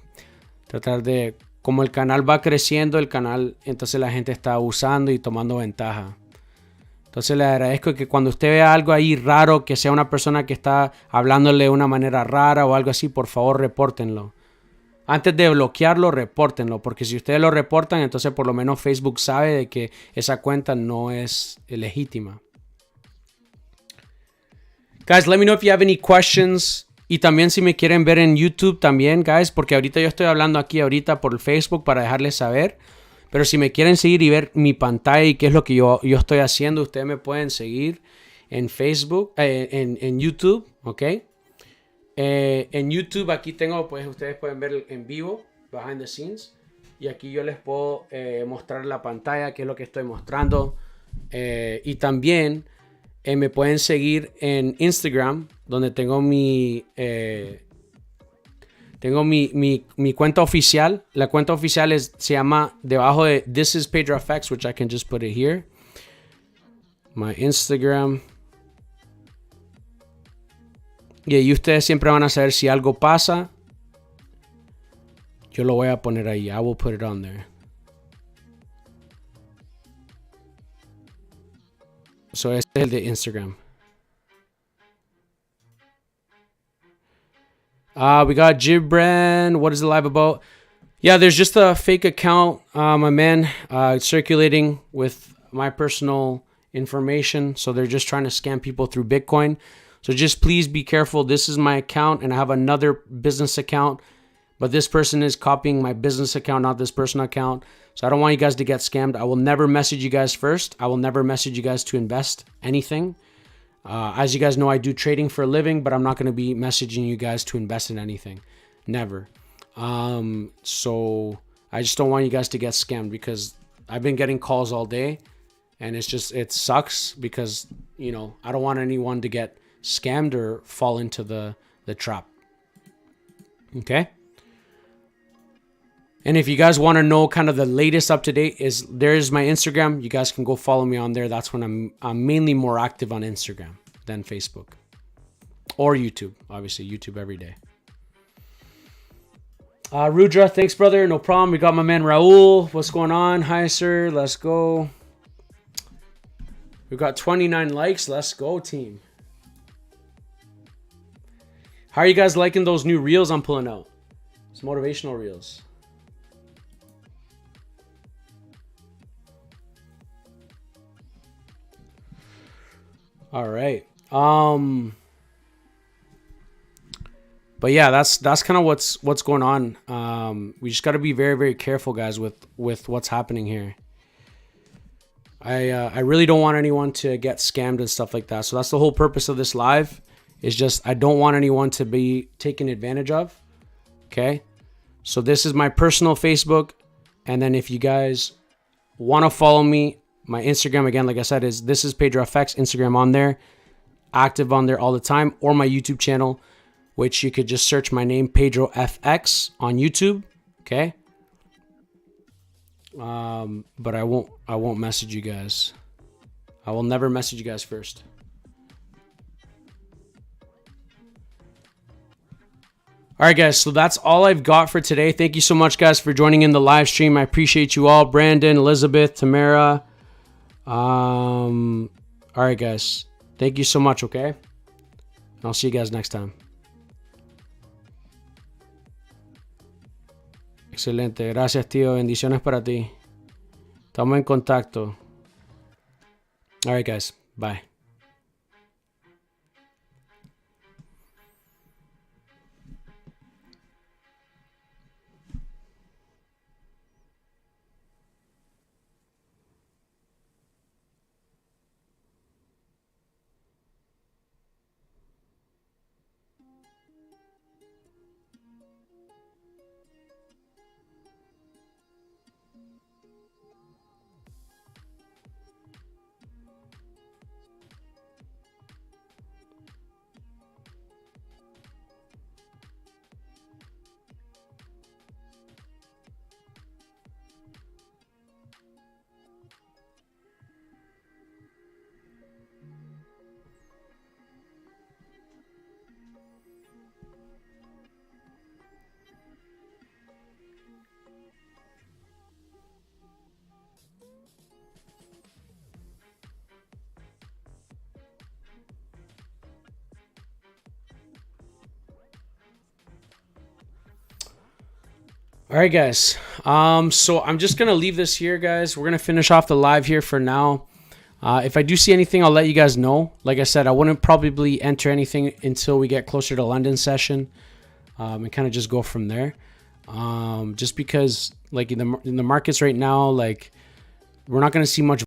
tratar de, como el canal va creciendo, el canal, entonces la gente está usando y tomando ventaja. Entonces le agradezco que cuando usted vea algo ahí raro, que sea una persona que está hablándole de una manera rara o algo así, por favor repórtenlo. Antes de bloquearlo, repórtenlo, porque si ustedes lo reportan, entonces por lo menos Facebook sabe de que esa cuenta no es legítima. Guys, let me know if you have any questions. Y también si me quieren ver en YouTube también, guys, porque ahorita yo estoy hablando aquí ahorita por Facebook para dejarles saber. Pero si me quieren seguir y ver mi pantalla y qué es lo que yo estoy haciendo, ustedes me pueden seguir en Facebook, en YouTube, ¿ok? En YouTube aquí tengo, pues ustedes pueden ver en vivo, behind the scenes. Y aquí yo les puedo mostrar la pantalla, qué es lo que estoy mostrando. Y también me pueden seguir en Instagram, donde tengo mi cuenta oficial. La cuenta oficial se llama debajo de This is pedrofx, which I can just put it here. My Instagram. Y ahí ustedes siempre van a saber si algo pasa. Yo lo voy a poner ahí. I will put it on there. So este es el de Instagram. We got Gibran. What is the live about? Yeah, there's just a fake account, my man, circulating with my personal information. So they're just trying to scam people through Bitcoin. So just please be careful. This is my account and I have another business account, but this person is copying my business account, not this personal account. So I don't want you guys to get scammed. I will never message you guys first. I will never message you guys to invest anything. As you guys know, I do trading for a living, but I'm not going to be messaging you guys to invest in anything. Never. So I just don't want you guys to get scammed because I've been getting calls all day and it sucks because, you know, I don't want anyone to get scammed or fall into the trap. Okay. And if you guys want to know kind of the latest up to date, there's my Instagram. You guys can go follow me on there. That's when I'm mainly more active on Instagram than Facebook or YouTube. Obviously YouTube every day. Rudra, thanks brother. No problem. We got my man Raul. What's going on? Hi sir. Let's go. We got 29 likes. Let's go team. How are you guys liking those new reels I'm pulling out? It's motivational reels. All right. But yeah, that's kind of what's going on. We just got to be very, very careful, guys, with what's happening here. I really don't want anyone to get scammed and stuff like that. So that's the whole purpose of this live. Is just I don't want anyone to be taken advantage of. Okay. So this is my personal Facebook. And then if you guys want to follow me, my Instagram, again, like I said, is this is pedrofx, Instagram on there, active on there all the time, or my YouTube channel, which you could just search my name, pedrofx, on YouTube. Okay. But I won't message you guys. I will never message you guys first. All right, guys, so that's all I've got for today. Thank you so much, guys, for joining in the live stream. I appreciate you all. Brandon, Elizabeth, Tamara. All right, guys. Thank you so much, okay? I'll see you guys next time. Excelente. Gracias, tío. Bendiciones para ti. Estamos en contacto. All right, guys. Bye. All right, guys. So I'm just gonna leave this here, guys. We're gonna finish off the live here for now. If I do see anything, I'll let you guys know. Like I said, I wouldn't probably enter anything until we get closer to London session, and kind of just go from there. Just because, like in the markets right now, like we're not gonna see much